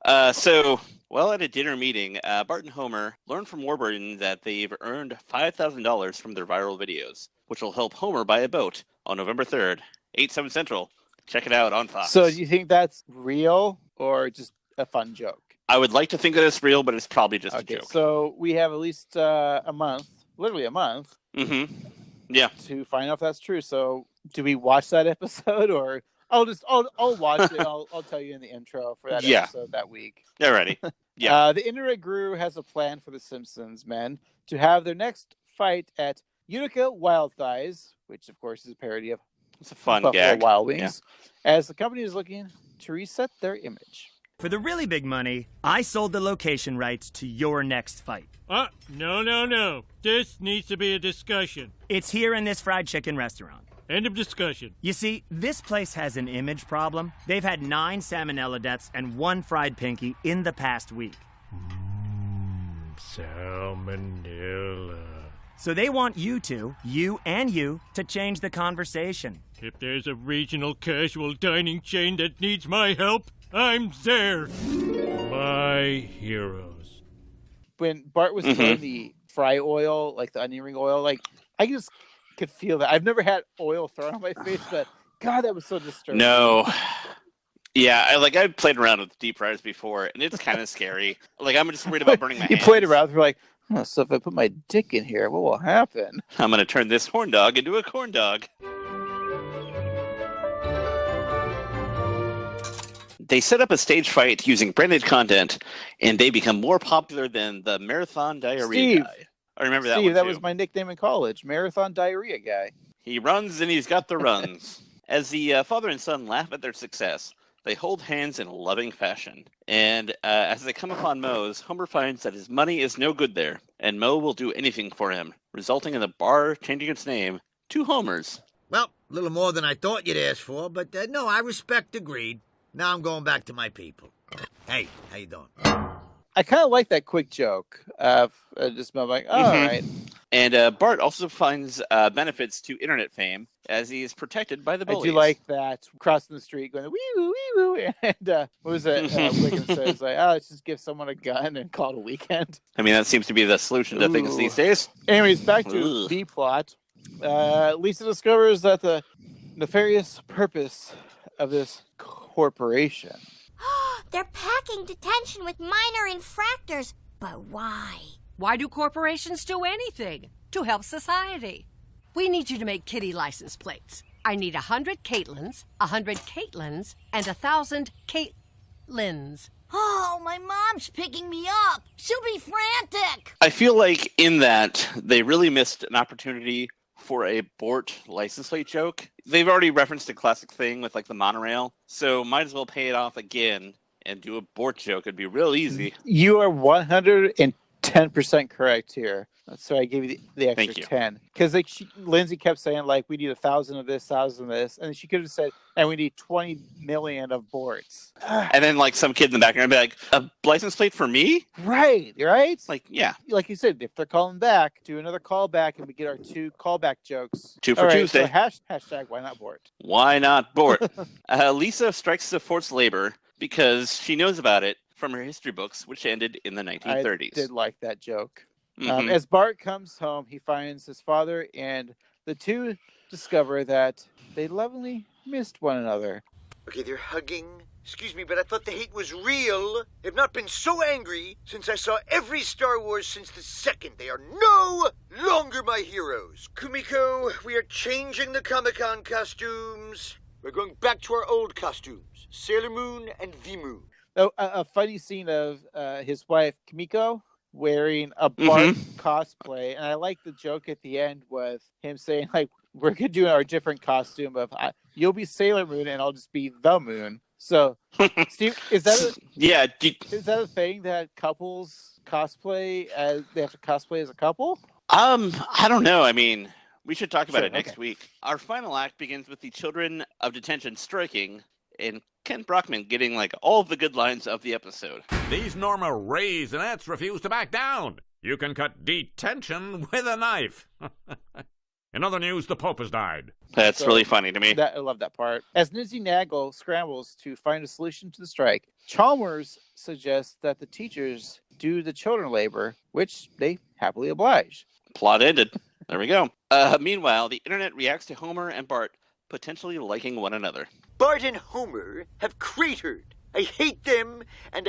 At a dinner meeting, Bart and Homer learn from Warburton that they've earned $5,000 from their viral videos, which will help Homer buy a boat on November 3rd, 8/7 Central. Check it out on Fox. So do you think that's real or just a fun joke? I would like to think that it's real, but it's probably just a joke. So we have at least a month, literally a month. Mm-hmm. Yeah. To find out if that's true. So do we watch that episode, or I'll watch it. I'll tell you in the intro for that episode that week. Alrighty. Yeah. The Internet Guru has a plan for the Simpsons men to have their next fight at Utica Wild Thighs, which of course is a parody of it's a fun Buffalo gag. Wild Wings, as the company is looking to reset their image. For the really big money, I sold the location rights to your next fight. No. This needs to be a discussion. It's here in this fried chicken restaurant. End of discussion. You see, this place has an image problem. They've had 9 salmonella deaths and 1 fried pinky in the past week. Salmonella. So they want you to change the conversation. If there's a regional casual dining chain that needs my help, I'm there. My heroes. When Bart was throwing the fry oil, like the onion ring oil, like I just could feel that. I've never had oil thrown on my face, but God, that was so disturbing. No. Yeah, I've played around with deep fryers before, and it's kind of scary. Like, I'm just worried about burning my hands. You played around, you're like, so if I put my dick in here, what will happen? I'm going to turn this horn dog into a corn dog. They set up a stage fight using branded content, and they become more popular than the Marathon Diarrhea guy. I remember that one, too. That was my nickname in college, Marathon Diarrhea guy. He runs, and he's got the runs. As the father and son laugh at their success, they hold hands in a loving fashion. And as they come upon Moe's, Homer finds that his money is no good there, and Moe will do anything for him, resulting in the bar changing its name to Homer's. Well, a little more than I thought you'd ask for, but no, I respect the greed. Now I'm going back to my people. Hey, how you doing? I kind of like that quick joke of just like, all right. And Bart also finds benefits to internet fame as he is protected by the bullies. I do like that, crossing the street going, wee-woo, wee-woo. And what was it? Wiggins says, like, let's just give someone a gun and call it a weekend. I mean, that seems to be the solution to things these days. Anyways, back to the plot. Lisa discovers that the nefarious purpose of this corporation. They're packing detention with minor infractors. But why? Why do corporations do anything? To help society. We need you to make kitty license plates. I need 100 Caitlins, 100 Caitlins, and 1,000 Caitlins. Oh, my mom's picking me up. She'll be frantic. I feel like in that they really missed an opportunity for a Bort license plate joke. They've already referenced a classic thing with like the monorail, so might as well pay it off again and do a Bort joke. It'd be real easy. You are 110% 10% correct here. So I gave you the extra Thank you. 10. Because Lindsay kept saying, like, we need 1,000 of this, 1,000 of this. And she could have said, and we need 20 million of boards. And then, like, some kid in the background would be like, a license plate for me? Right? Like, yeah. Like you said, if they're calling back, do another callback, and we get our 2 callback jokes. 2 for Tuesday. So hashtag why not Bort? Why not Bort? Lisa strikes the forced labor because she knows about it from her history books, which ended in the 1930s. I did like that joke. Mm-hmm. As Bart comes home, he finds his father, and the two discover that they lovingly missed one another. Okay, they're hugging. Excuse me, but I thought the hate was real. I've not been so angry since I saw every Star Wars since the second. They are no longer my heroes. Kumiko, we are changing the Comic-Con costumes. We're going back to our old costumes. Sailor Moon and the Moon. Oh, a funny scene of his wife, Kumiko, wearing a Bart cosplay. And I like the joke at the end with him saying, like, we're going to do our different costume of, you'll be Sailor Moon and I'll just be the Moon. So, Steve, is that is that a thing that couples cosplay as, they have to cosplay as a couple? I don't know. I mean, we should talk about it next week. Our final act begins with the children of detention striking and Ken Brockman getting, like, all of the good lines of the episode. These Norma Raisinets refuse to back down. You can cut detention with a knife. In other news, the Pope has died. That's really funny to me. I love that part. As Nizzy Nagel scrambles to find a solution to the strike, Chalmers suggests that the teachers do the children labor, which they happily oblige. Plot ended. There we go. Meanwhile, the internet reacts to Homer and Bart potentially liking one another. Bart and Homer have cratered. I hate them, and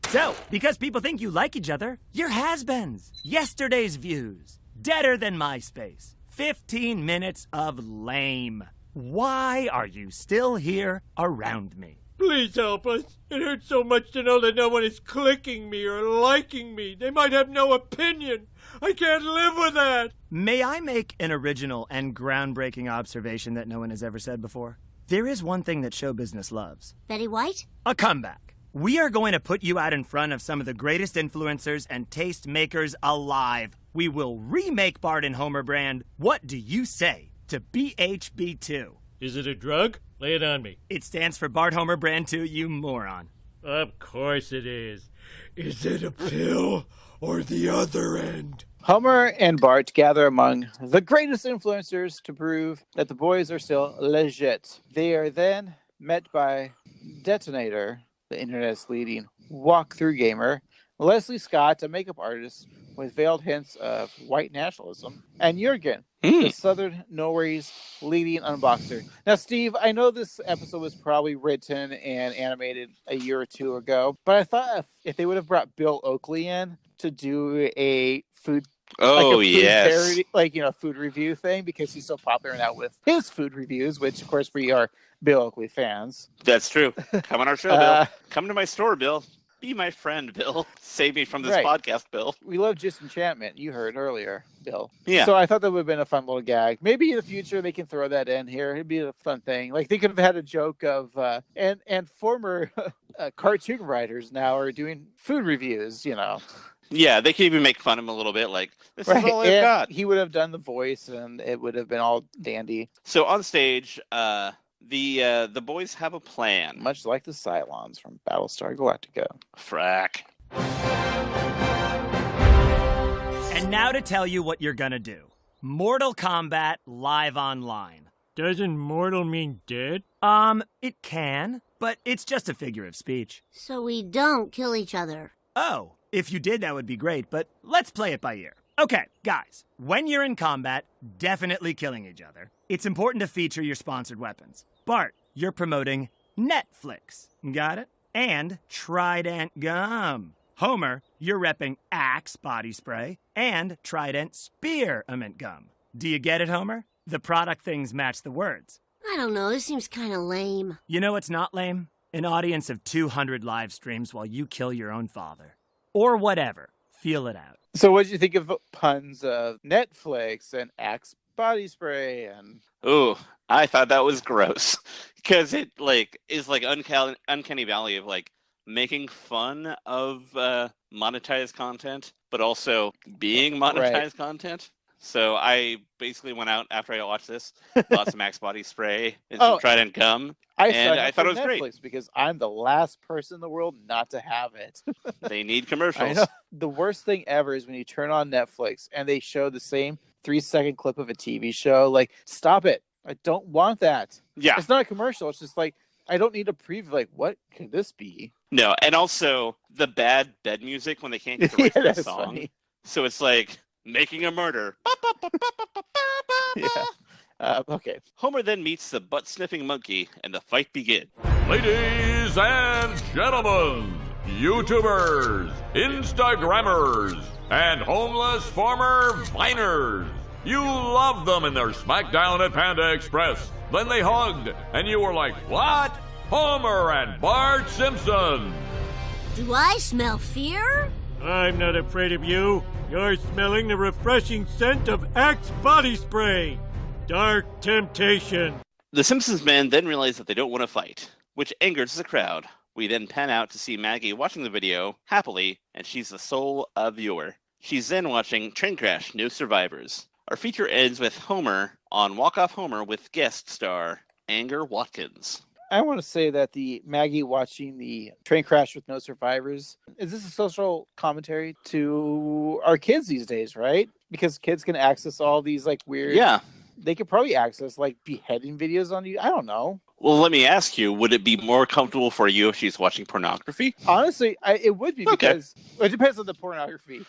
So, because people think you like each other, you're has-beens. Yesterday's views. Deader than MySpace. 15 minutes of lame. Why are you still here around me? Please help us. It hurts so much to know that no one is clicking me or liking me. They might have no opinion. I can't live with that. May I make an original and groundbreaking observation that no one has ever said before? There is one thing that show business loves. Betty White? A comeback. We are going to put you out in front of some of the greatest influencers and taste makers alive. We will remake Bart and Homer brand What Do You Say to BHB2. Is it a drug? Lay it on me. It stands for Bart Homer Brand 2, you moron. Of course it is. Is it a pill or the other end? Homer and Bart gather among the greatest influencers to prove that the boys are still legit. They are then met by Detonator, the internet's leading walkthrough gamer, Leslie Scott, a makeup artist with veiled hints of white nationalism, and Jurgen, the Southern Norway's leading unboxer. Now, Steve, I know this episode was probably written and animated a year or two ago, but I thought if they would have brought Bill Oakley in to do a food parody, food review thing, because he's so popular now with his food reviews, which of course we are Bill Oakley fans. That's true. Come on our show, Bill. Come to my store, Bill. Be my friend, Bill. Save me from this podcast, Bill. We love Disenchantment, you heard earlier, Bill. Yeah. So I thought that would have been a fun little gag. Maybe in the future they can throw that in here. It'd be a fun thing. Like, they could have had a joke of, and former cartoon writers now are doing food reviews, you know. Yeah, they could even make fun of him a little bit, like, this is all I've got. He would have done the voice, and it would have been all dandy. So on stage, the boys have a plan. Much like the Cylons from Battlestar Galactica. Frack. And now to tell you what you're gonna do. Mortal Kombat live online. Doesn't mortal mean dead? It can, but it's just a figure of speech. So we don't kill each other. Oh, if you did, that would be great, but let's play it by ear. Okay, guys, when you're in combat, definitely killing each other, it's important to feature your sponsored weapons. Bart, you're promoting Netflix. Got it? And Trident Gum. Homer, you're repping Axe body spray and Trident Spearmint Gum. Do you get it, Homer? The product things match the words. I don't know, this seems kind of lame. You know what's not lame? An audience of 200 live streams while you kill your own father. Or whatever. Feel it out. So what did you think of puns of Netflix and Axe body spray and... Ooh, I thought that was gross. Because it, like, is like uncanny valley of, like, making fun of monetized content, but also being monetized content. So I basically went out after I watched this, bought some Axe body spray and some Trident gum, and I thought it was Netflix great. Because I'm the last person in the world not to have it. They need commercials. I know. The worst thing ever is when you turn on Netflix and they show the same 3-second clip of a TV show. Like, stop it. I don't want that. Yeah. It's not a commercial. It's just like, I don't need a preview. Like, what could this be? No, and also the bad bed music when they can't get the rights to the song. Funny. So it's like making a murder. Okay. Homer then meets the butt-sniffing monkey, and the fight begins. Ladies and gentlemen, YouTubers, Instagrammers, and homeless former Viners. You loved them in their smackdown at Panda Express. Then they hugged, and you were like, what? Homer and Bart Simpson. Do I smell fear? I'm not afraid of you. You're smelling the refreshing scent of Axe body spray. Dark temptation. The Simpsons men then realize that they don't want to fight, which angers the crowd. We then pan out to see Maggie watching the video happily, and she's the sole viewer. She's then watching Train Crash, No Survivors. Our feature ends with Homer on Walk Off Homer with guest star Anger Watkins. I want to say that the Maggie watching the train crash with no survivors, is this a social commentary to our kids these days, right? Because kids can access all these like weird... Yeah. They could probably access like beheading videos on you. I don't know. Well, let me ask you, would it be more comfortable for you if she's watching pornography? Honestly, it would be because it depends on the pornography.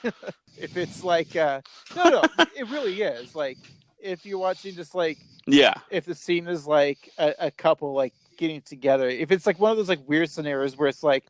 If it's like, no, it really is. Like, if you're watching just like, if the scene is like a couple like getting together, if it's like one of those like weird scenarios where it's like,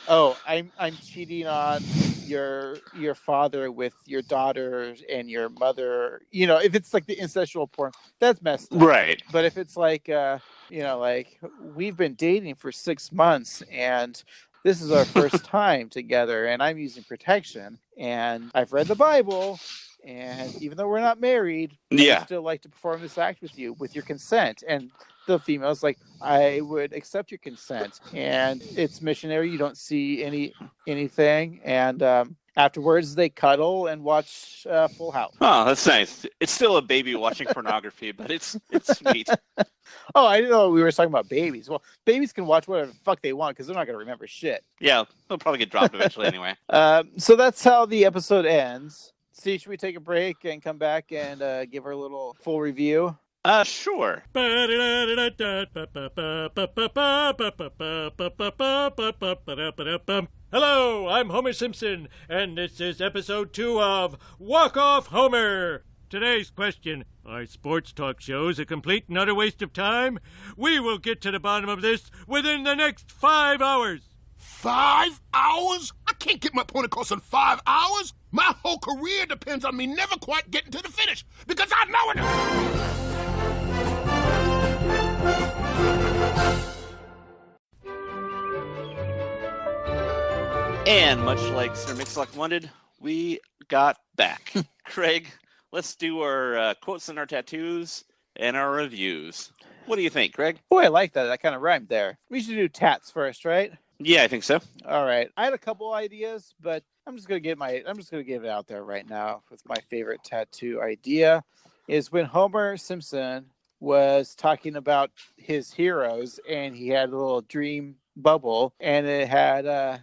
oh, I'm cheating on your father with your daughter and your mother, you know, if it's like the incestual porn, that's messed up. Right. But if it's like, you know, like we've been dating for 6 months and this is our first time together and I'm using protection and I've read the Bible and even though we're not married, I still like to perform this act with you with your consent. And the female's like, I would accept your consent, and it's missionary. You don't see anything, and afterwards they cuddle and watch Full House. Oh, that's nice. It's still a baby watching pornography, but it's sweet. Oh, I didn't know we were talking about babies. Well, babies can watch whatever the fuck they want because they're not going to remember shit. Yeah, they'll probably get dropped eventually anyway. So that's how the episode ends. See, should we take a break and come back and give her a little full review? Sure. Hello, I'm Homer Simpson, and this is episode 2 of Walk Off Homer. Today's question, are sports talk shows a complete and utter waste of time? We will get to the bottom of this within the next 5 hours. 5 hours? I can't get my point across in 5 hours. My whole career depends on me never quite getting to the finish, because I know it. And much like Sir Mix-a-Lot wanted, we got back. Craig, let's do our quotes and our tattoos and our reviews. What do you think, Craig? Oh, I like that. That kind of rhymed there. We should do tats first, right? Yeah, I think so. All right. I had a couple ideas, but I'm just gonna give it out there right now with my favorite tattoo idea is when Homer Simpson was talking about his heroes and he had a little dream bubble and it had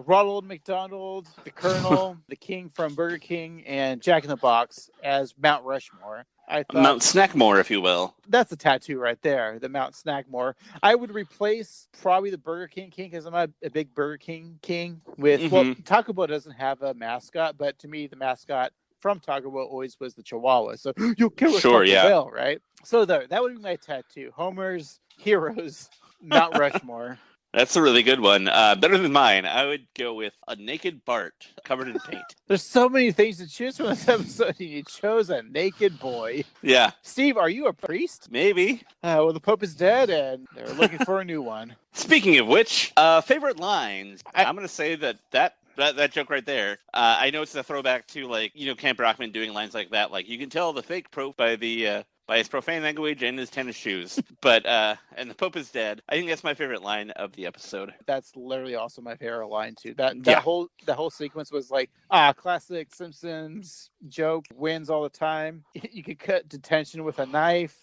Ronald McDonald, the Colonel, the King from Burger King, and Jack in the Box as Mount Rushmore. I thought Mount Snackmore, if you will. That's a tattoo right there, the Mount Snackmore. I would replace probably the Burger King because I'm not a big Burger King with, well, Taco Bell doesn't have a mascot, but to me, the mascot from Taco Bell always was the Chihuahua. So you'll kill a Taco Bell, right? So that would be my tattoo. Homer's heroes, Mount Rushmore. That's a really good one. Better than mine. I would go with a naked Bart covered in paint. There's so many things to choose from this episode, and you chose a naked boy. Yeah. Steve, are you a priest? Maybe. Well, the Pope is dead, and they're looking for a new one. Speaking of which, favorite lines. I'm going to say that joke right there. I know it's a throwback to, like, you know, Camp Rockman doing lines like that. Like, you can tell the fake Pope by the by his profane language and his tennis shoes. But, and the Pope is dead. I think that's my favorite line of the episode. That's literally also my favorite line too. That Yeah. whole sequence was like, classic Simpsons joke, wins all the time. You could cut detention with a knife.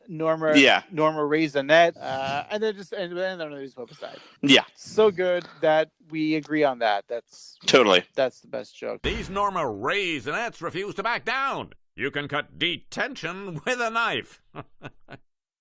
Norma Raisinette, and then the Pope died. Yeah. So good that we agree on that. That's the best joke. These Norma Raisinettes refuse to back down. You can cut detention with a knife.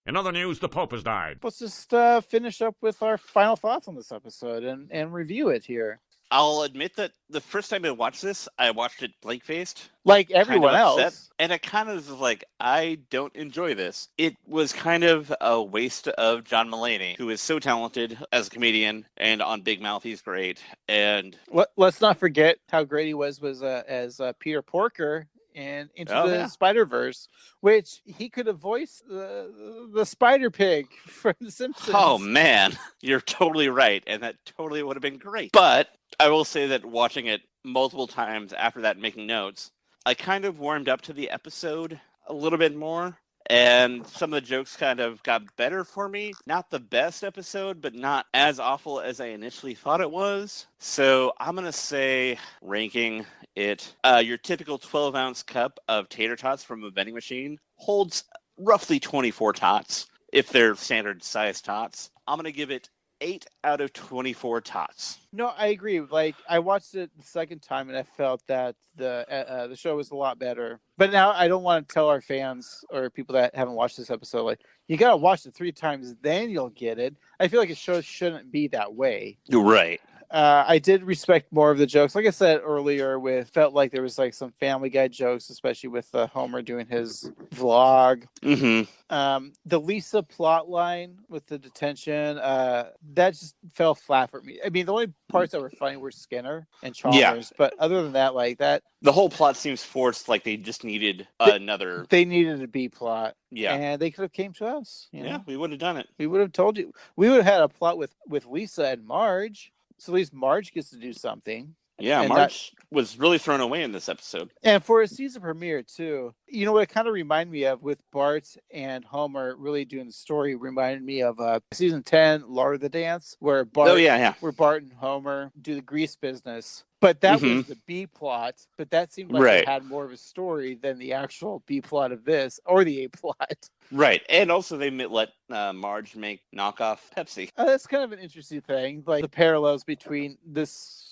In other news, the Pope has died. Let's just finish up with our final thoughts on this episode and review it here. I'll admit that the first time I watched this, I watched it blank-faced. Like everyone else. And I kind of was like, I don't enjoy this. It was kind of a waste of John Mulaney, who is so talented as a comedian, and on Big Mouth, he's great. And let's not forget how great he was as Peter Porker and Into the Spider-Verse, which he could have voiced the Spider Pig from The Simpsons. Oh, man. You're totally right, and that totally would have been great. But I will say that watching it multiple times after that, making notes, I kind of warmed up to the episode a little bit more, and some of the jokes kind of got better for me. Not the best episode, but not as awful as I initially thought it was. So I'm going to say, ranking it, your typical 12-ounce cup of tater tots from a vending machine holds roughly 24 tots, if they're standard size tots. I'm going to give it 8 out of 24 tots. No, I agree. Like, I watched it the second time, and I felt that the show was a lot better. But now I don't want to tell our fans or people that haven't watched this episode, like, you got to watch it 3 times, then you'll get it. I feel like a show shouldn't be that way. You're right. I did respect more of the jokes. Like I said earlier, felt like there was like some Family Guy jokes, especially with Homer doing his vlog. Mm-hmm. The Lisa plot line with the detention, that just fell flat for me. I mean, the only parts that were funny were Skinner and Chalmers, but other than that, like that, the whole plot seems forced. Like they just needed another. They needed a B plot. Yeah, and they could have came to us. Yeah, we would have done it. We would have told you. We would have had a plot with Lisa and Marge. So at least Marge gets to do something. Yeah, and Marge was really thrown away in this episode. And for a season premiere, too. You know what it kind of reminded me of with Bart and Homer really doing the story reminded me of season 10, Lord of the Dance, where Bart, where Bart and Homer do the grease business. But that was the B plot. But that seemed like it had more of a story than the actual B plot of this or the A plot. Right. And also they let Marge make knockoff Pepsi. That's kind of an interesting thing. Like the parallels between this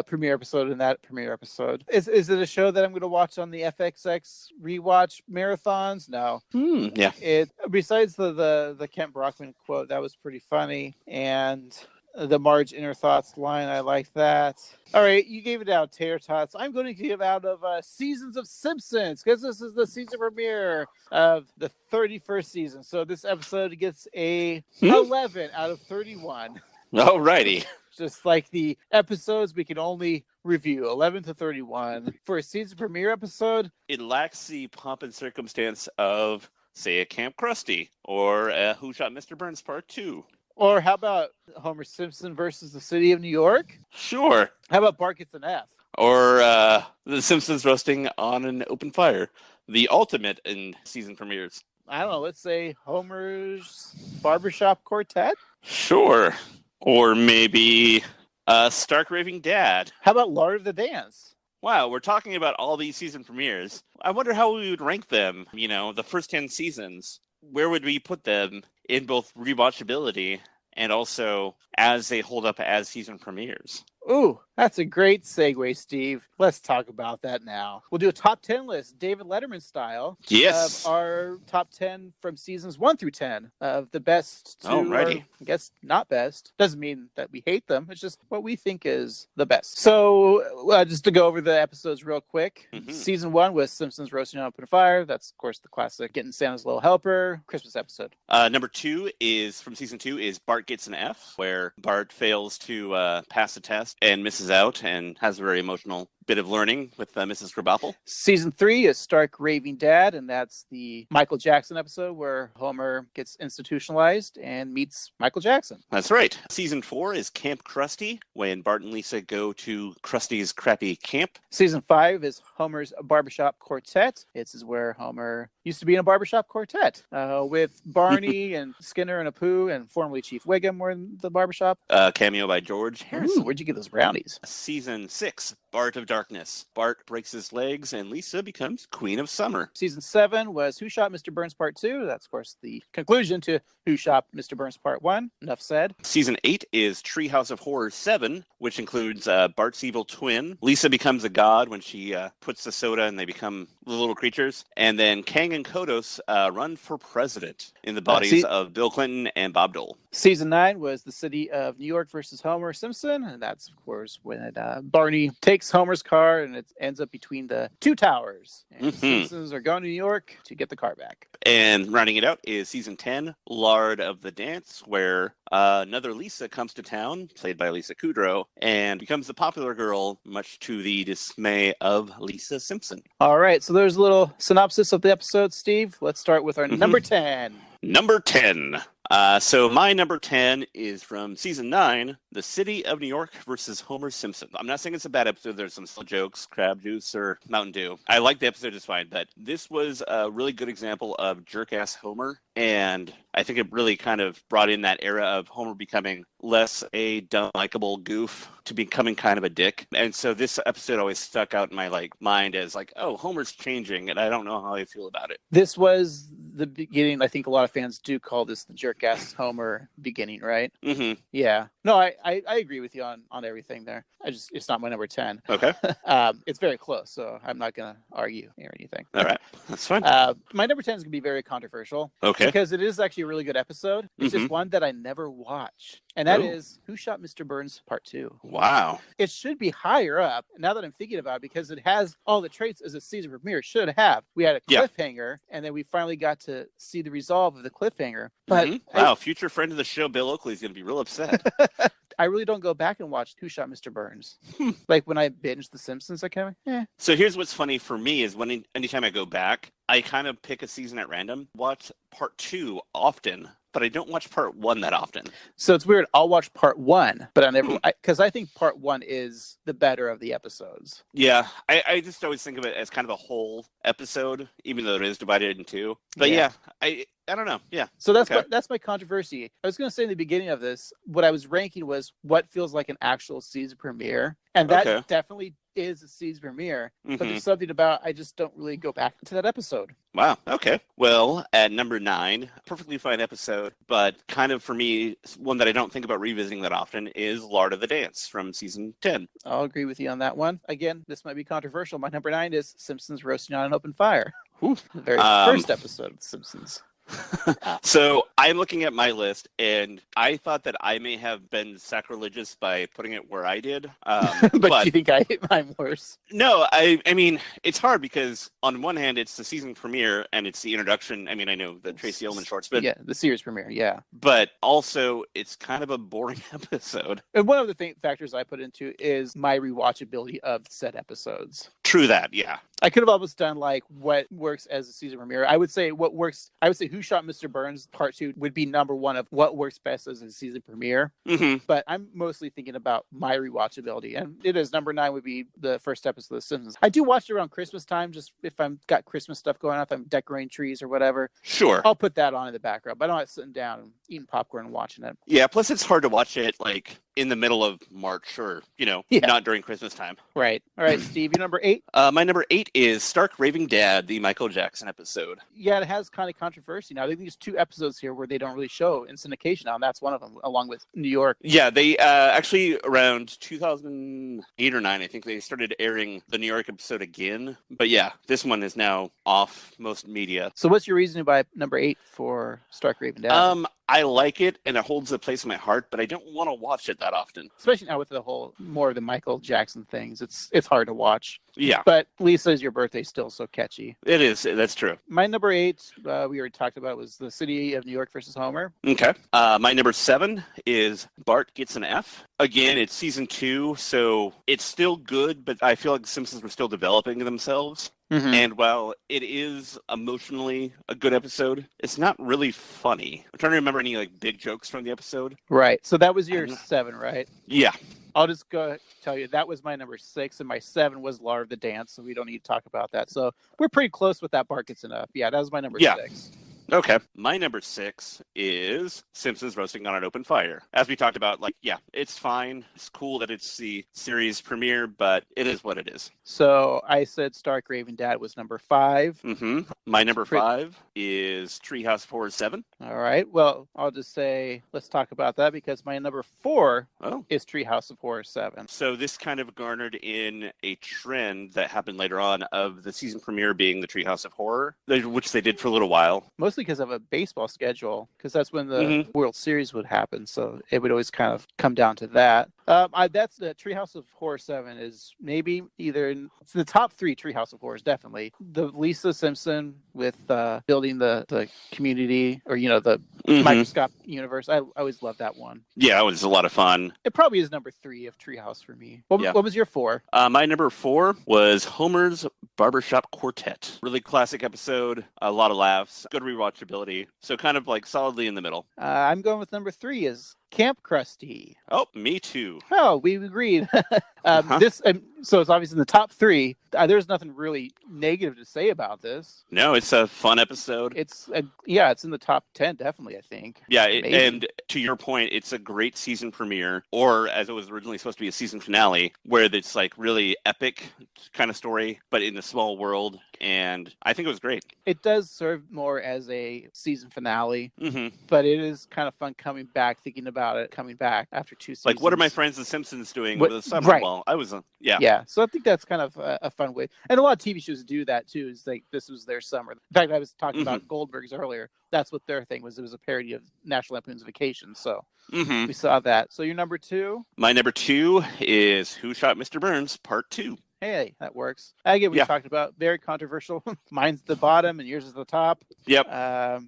premiere episode and that premiere episode. Is it a show that I'm going to watch on the FXX rewatch marathons? No. Yeah. Besides the Kent Brockman quote, that was pretty funny. And the Marge Inner Thoughts line, I like that. All right, you gave it out, Tater Tots. I'm going to give out of Seasons of Simpsons, because this is the season premiere of the 31st season. So this episode gets a 11 out of 31. Alrighty. Just like the episodes we can only review, 11 to 31. For a season premiere episode, it lacks the pomp and circumstance of, say, a Camp Krusty or Who Shot Mr. Burns Part 2. Or how about Homer Simpson versus the City of New York? Sure. How about Bart Gets an F? Or The Simpsons roasting on an open fire. The ultimate in season premieres. I don't know, let's say Homer's Barbershop Quartet? Sure. Or maybe Stark Raving Dad. How about Lord of the Dance? Wow, we're talking about all these season premieres. I wonder how we would rank them, the first 10 seasons. Where would we put them in both rewatchability and also as they hold up as season premieres? Ooh, that's a great segue, Steve. Let's talk about that now. We'll do a top 10 list, David Letterman style. Yes. Of our top 10 from seasons 1 through 10 of the best to, Alrighty. I guess, not best. Doesn't mean that we hate them. It's just what we think is the best. So, just to go over the episodes real quick. Season 1 was Simpsons Roasting on Open Fire. That's, of course, the classic Getting Santa's Little Helper Christmas episode. Number 2 is, from season 2, is Bart Gets an F, where Bart fails to pass the test and misses out and has a very emotional bit of learning with Mrs. Krabappel. Season 3 is Stark Raving Dad, and that's the Michael Jackson episode where Homer gets institutionalized and meets Michael Jackson. That's right. Season 4 is Camp Krusty, when Bart and Lisa go to Krusty's crappy camp. Season 5 is Homer's Barbershop Quartet. This is where Homer used to be in a barbershop quartet with Barney and Skinner and Apu and formerly Chief Wiggum were in the barbershop. Cameo by George Harrison. Ooh, where'd you get those brownies? Season 6, Bart of Darkness. Bart breaks his legs and Lisa becomes Queen of Summer. Season 7 was Who Shot Mr. Burns Part 2. That's, of course, the conclusion to Who Shot Mr. Burns Part 1. Enough said. Season 8 is Treehouse of Horror 7, which includes Bart's evil twin. Lisa becomes a god when she puts the soda and they become little creatures. And then Kang and Kodos run for president in the bodies of Bill Clinton and Bob Dole. Season 9 was the city of New York versus Homer Simpson. And that's, of course, when Barney takes Homer's car and it ends up between the two towers. And the Simpsons are going to New York to get the car back. And rounding it out is Season 10, Lard of the Dance, where another Lisa comes to town, played by Lisa Kudrow, and becomes the popular girl, much to the dismay of Lisa Simpson. All right, so there's a little synopsis of the episode, Steve. Let's start with our number 10. Number 10. So my number 10 is from Season 9, The City of New York versus Homer Simpson. I'm not saying it's a bad episode. There's some slow jokes, crab juice, or Mountain Dew. I like the episode just fine, but this was a really good example of jerk-ass Homer, and I think it really kind of brought in that era of Homer becoming less a dumb, likable goof to becoming kind of a dick. And so this episode always stuck out in my mind as oh, Homer's changing, and I don't know how I feel about it. This was the beginning. I think a lot of fans do call this the jerk-ass Homer beginning, right? Mm-hmm. Yeah. No, I agree with you on everything there. It's not my number 10. Okay. It's very close, so I'm not going to argue or anything. All right. That's fine. My number 10 is going to be very controversial. Okay. Because it is actually a really good episode. It's just one that I never watch. And that is Who Shot Mr. Burns Part 2. Wow. It should be higher up, now that I'm thinking about it, because it has all the traits as a season premiere should have. We had a cliffhanger, and then we finally got to see the resolve of the cliffhanger. But wow, future friend of the show, Bill Oakley, is going to be real upset. I really don't go back and watch Who Shot Mr. Burns. Like when I binge The Simpsons, I kind of, So here's what's funny for me is anytime I go back, I kind of pick a season at random, watch Part 2 often, but I don't watch Part 1 that often. So it's weird. I'll watch Part 1, but I never, because I think Part 1 is the better of the episodes. Yeah, I just always think of it as kind of a whole episode, even though it is divided in two. But I don't know. Yeah. So that's my controversy. I was going to say in the beginning of this, what I was ranking was what feels like an actual season premiere. And that definitely is a season premiere. But there's something about, I just don't really go back to that episode. Wow. Okay. Well, at number 9, perfectly fine episode, but kind of for me, one that I don't think about revisiting that often is Lard of the Dance from season 10. I'll agree with you on that one. Again, this might be controversial. My number 9 is Simpsons Roasting on an Open Fire. The very first episode of The Simpsons. So I'm looking at my list, and I thought that I may have been sacrilegious by putting it where I did. But you think I hit mine worse? No, I mean, it's hard because on one hand, it's the season premiere and it's the introduction. I mean, I know the Tracy Ullman shorts, but the series premiere, But also, it's kind of a boring episode. And one of the factors I put into is my rewatchability of said episodes. True that, yeah. I could have almost done what works as a season premiere. I would say Who Shot Mr. Burns Part 2 would be number 1 of what works best as a season premiere. But I'm mostly thinking about my rewatchability. And it is number 9 would be the first episode of The Simpsons. I do watch it around Christmas time, just if I'm got Christmas stuff going on, if I'm decorating trees or whatever. Sure. I'll put that on in the background, but I'm not sitting down and eating popcorn and watching it. Yeah, plus it's hard to watch it in the middle of March or, not during Christmas time. Right. All right, Steve, your number 8? My number 8 is Stark Raving Dad, the Michael Jackson episode. Yeah, it has kind of controversy. Now, I think there's 2 episodes here where they don't really show in syndication now, and that's one of them, along with New York. Yeah, they actually around 2008 or 9, I think they started airing the New York episode again. But yeah, this one is now off most media. So what's your reasoning by number 8 for Stark Raving Dad? I like it, and it holds a place in my heart, but I don't want to watch it that often. Especially now with the whole more of the Michael Jackson things. It's hard to watch. Yeah. But Lisa Is Your Birthday still so catchy. It is. That's true. My number 8, we already talked about, was The City of New York versus Homer. Okay. My number 7 is Bart Gets an F. Again, it's season 2, so it's still good, but I feel like The Simpsons were still developing themselves. Mm-hmm. And while it is emotionally a good episode, it's not really funny. I'm trying to remember any like big jokes from the episode. Right. So that was your 7, right? Yeah. I'll just go tell you that was my number 6, and my 7 was Law of the Dance, so we don't need to talk about that. So we're pretty close with that. Bart Gets Enough. Yeah, that was my number 6. Okay. My number 6 is Simpsons Roasting on an Open Fire. As we talked about, it's fine. It's cool that it's the series premiere, but it is what it is. So I said Stark Raven Dad was number 5. Mm-hmm. My number 5 is Treehouse of Horror 7. All right. Well, I'll just say, let's talk about that, because my number 4 is Treehouse of Horror 7. So this kind of garnered in a trend that happened later on of the season premiere being the Treehouse of Horror, which they did for a little while. Mostly because of a baseball schedule, because that's when the World Series would happen. So it would always kind of come down to that. That's the Treehouse of Horror 7 is maybe it's the top 3 Treehouse of Horrors, definitely. The Lisa Simpson with building the community, or, the microscope universe. I always loved that one. Yeah, it was a lot of fun. It probably is number 3 of Treehouse for me. What was your 4? My number 4 was Homer's Barbershop Quartet. Really classic episode, a lot of laughs, good rewatchability. So kind of like solidly in the middle. I'm going with number 3 is Camp Krusty. Oh, me too. Oh, we agreed. So it's obviously in the top 3. There's nothing really negative to say about this. No, it's a fun episode. It's in the top 10, definitely, I think. Yeah, and to your point, it's a great season premiere, or as it was originally supposed to be, a season finale, where it's like really epic kind of story, but in a small world, and I think it was great. It does serve more as a season finale, but it is kind of fun coming back, thinking about it, coming back after 2 seasons. Like, what are my friends The Simpsons doing over the summer? Right. Well, I was, Yeah, so I think that's kind of a fun way. And a lot of TV shows do that, too, is like this was their summer. In fact, I was talking about Goldberg's earlier. That's what their thing was. It was a parody of National Lampoon's Vacation, so we saw that. So your number 2? My number 2 is Who Shot Mr. Burns, Part 2. Hey, that works. Again, we talked about very controversial. Mine's the bottom and yours is the top. Yep.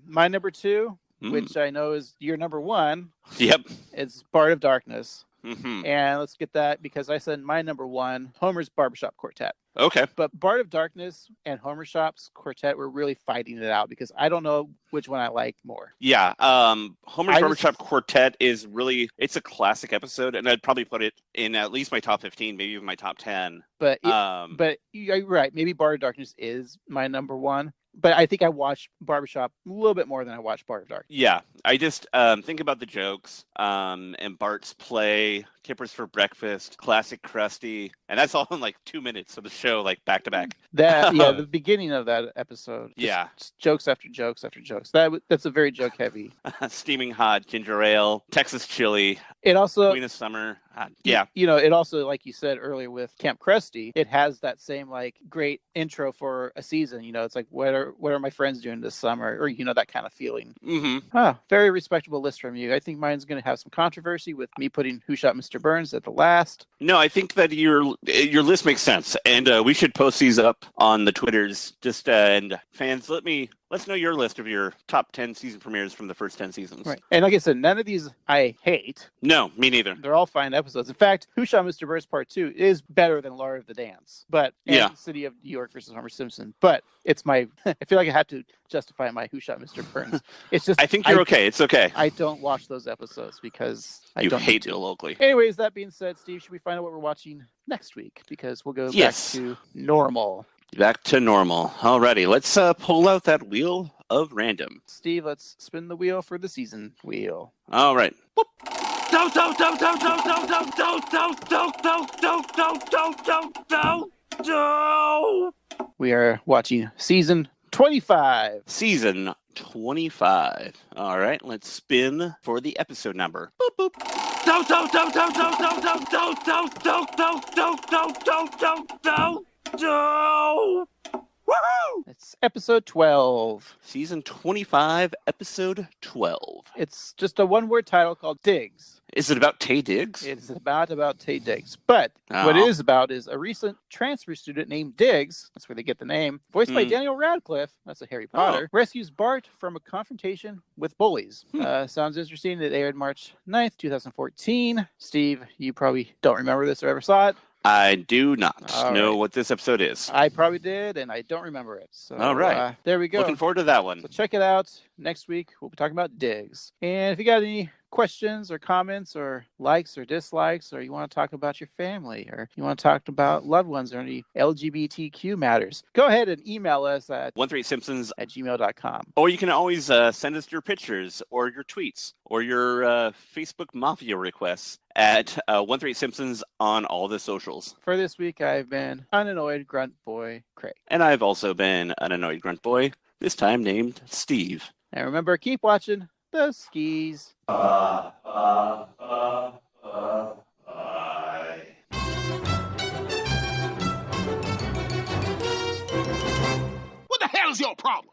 My number 2, which I know is your number 1. Yep. It's Bart of Darkness. And let's get that, because I said my number 1, Homer's Barbershop Quartet. Okay. But Bart of Darkness and Homer Shop's Quartet were really fighting it out, because I don't know which one I like more. Yeah. Homer's Barbershop Quartet is really, it's a classic episode, and I'd probably put it in at least my top 15, maybe even my top 10. But you're right. Maybe Bart of Darkness is my number 1. But I think I watched Barbershop a little bit more than I watched Bart of Darkness. Yeah, I just think about the jokes and Bart's play, Kippers for Breakfast, Classic Krusty, and that's all in like 2 minutes of the show, like back to back. The beginning of that episode. Just jokes after jokes after jokes. That's a very joke heavy. Steaming Hot, Ginger Ale, Texas Chili. It also Queen of Summer. Yeah. It also, like you said earlier with Camp Krusty, it has that same like great intro for a season. It's like, what are my friends doing this summer? Or, that kind of feeling. Very respectable list from you. I think mine's going to have some controversy with me putting Who Shot Mr. Burns at the last. No, I think that your list makes sense. And we should post these up on the Twitters. And fans, let's know your list of your top 10 season premieres from the first 10 seasons. Right. And like I said, none of these I hate. No, me neither. They're all fine episodes. In fact, Who Shot Mr. Burns Part 2 is better than Law of the Dance. And City of New York versus Homer Simpson. But it's I feel like I have to justify my Who Shot Mr. Burns. It's just, I think you're okay. It's okay. I don't watch those episodes because I don't hate it locally. Anyways, that being said, Steve, should we find out what we're watching next week? Because we'll go back to normal. Back to normal. Alrighty, let's pull out that wheel of random. Steve, let's spin the wheel for the season wheel. All right. We are watching season 25. Season 25. All right, let's spin for the episode number. Boop, boop. Woohoo! It's episode 12. Season 25, episode 12. It's just a one-word title called Diggs. Is it about Taye Diggs? It's about Taye Diggs. But what it is about is a recent transfer student named Diggs, that's where they get the name, voiced by Daniel Radcliffe, that's a Harry Potter, rescues Bart from a confrontation with bullies. Sounds interesting. It aired March 9th, 2014. Steve, you probably don't remember this or ever saw it. I do not know what this episode is. I probably did, and I don't remember it. So, all right. There we go. Looking forward to that one. So check it out. Next week, we'll be talking about Diggs. And if you got any questions or comments or likes or dislikes, or you want to talk about your family, or you want to talk about loved ones or any LGBTQ matters, go ahead and email us at 13simpsons@gmail.com. gmail.com. Or you can always send us your pictures or your tweets or your Facebook Mafia requests at 13simpsons on all the socials. For this week, I've been Unannoyed Grunt Boy Craig. And I've also been Unannoyed Grunt Boy, this time named Steve. And remember, keep watching the skis. What the hell's your problem?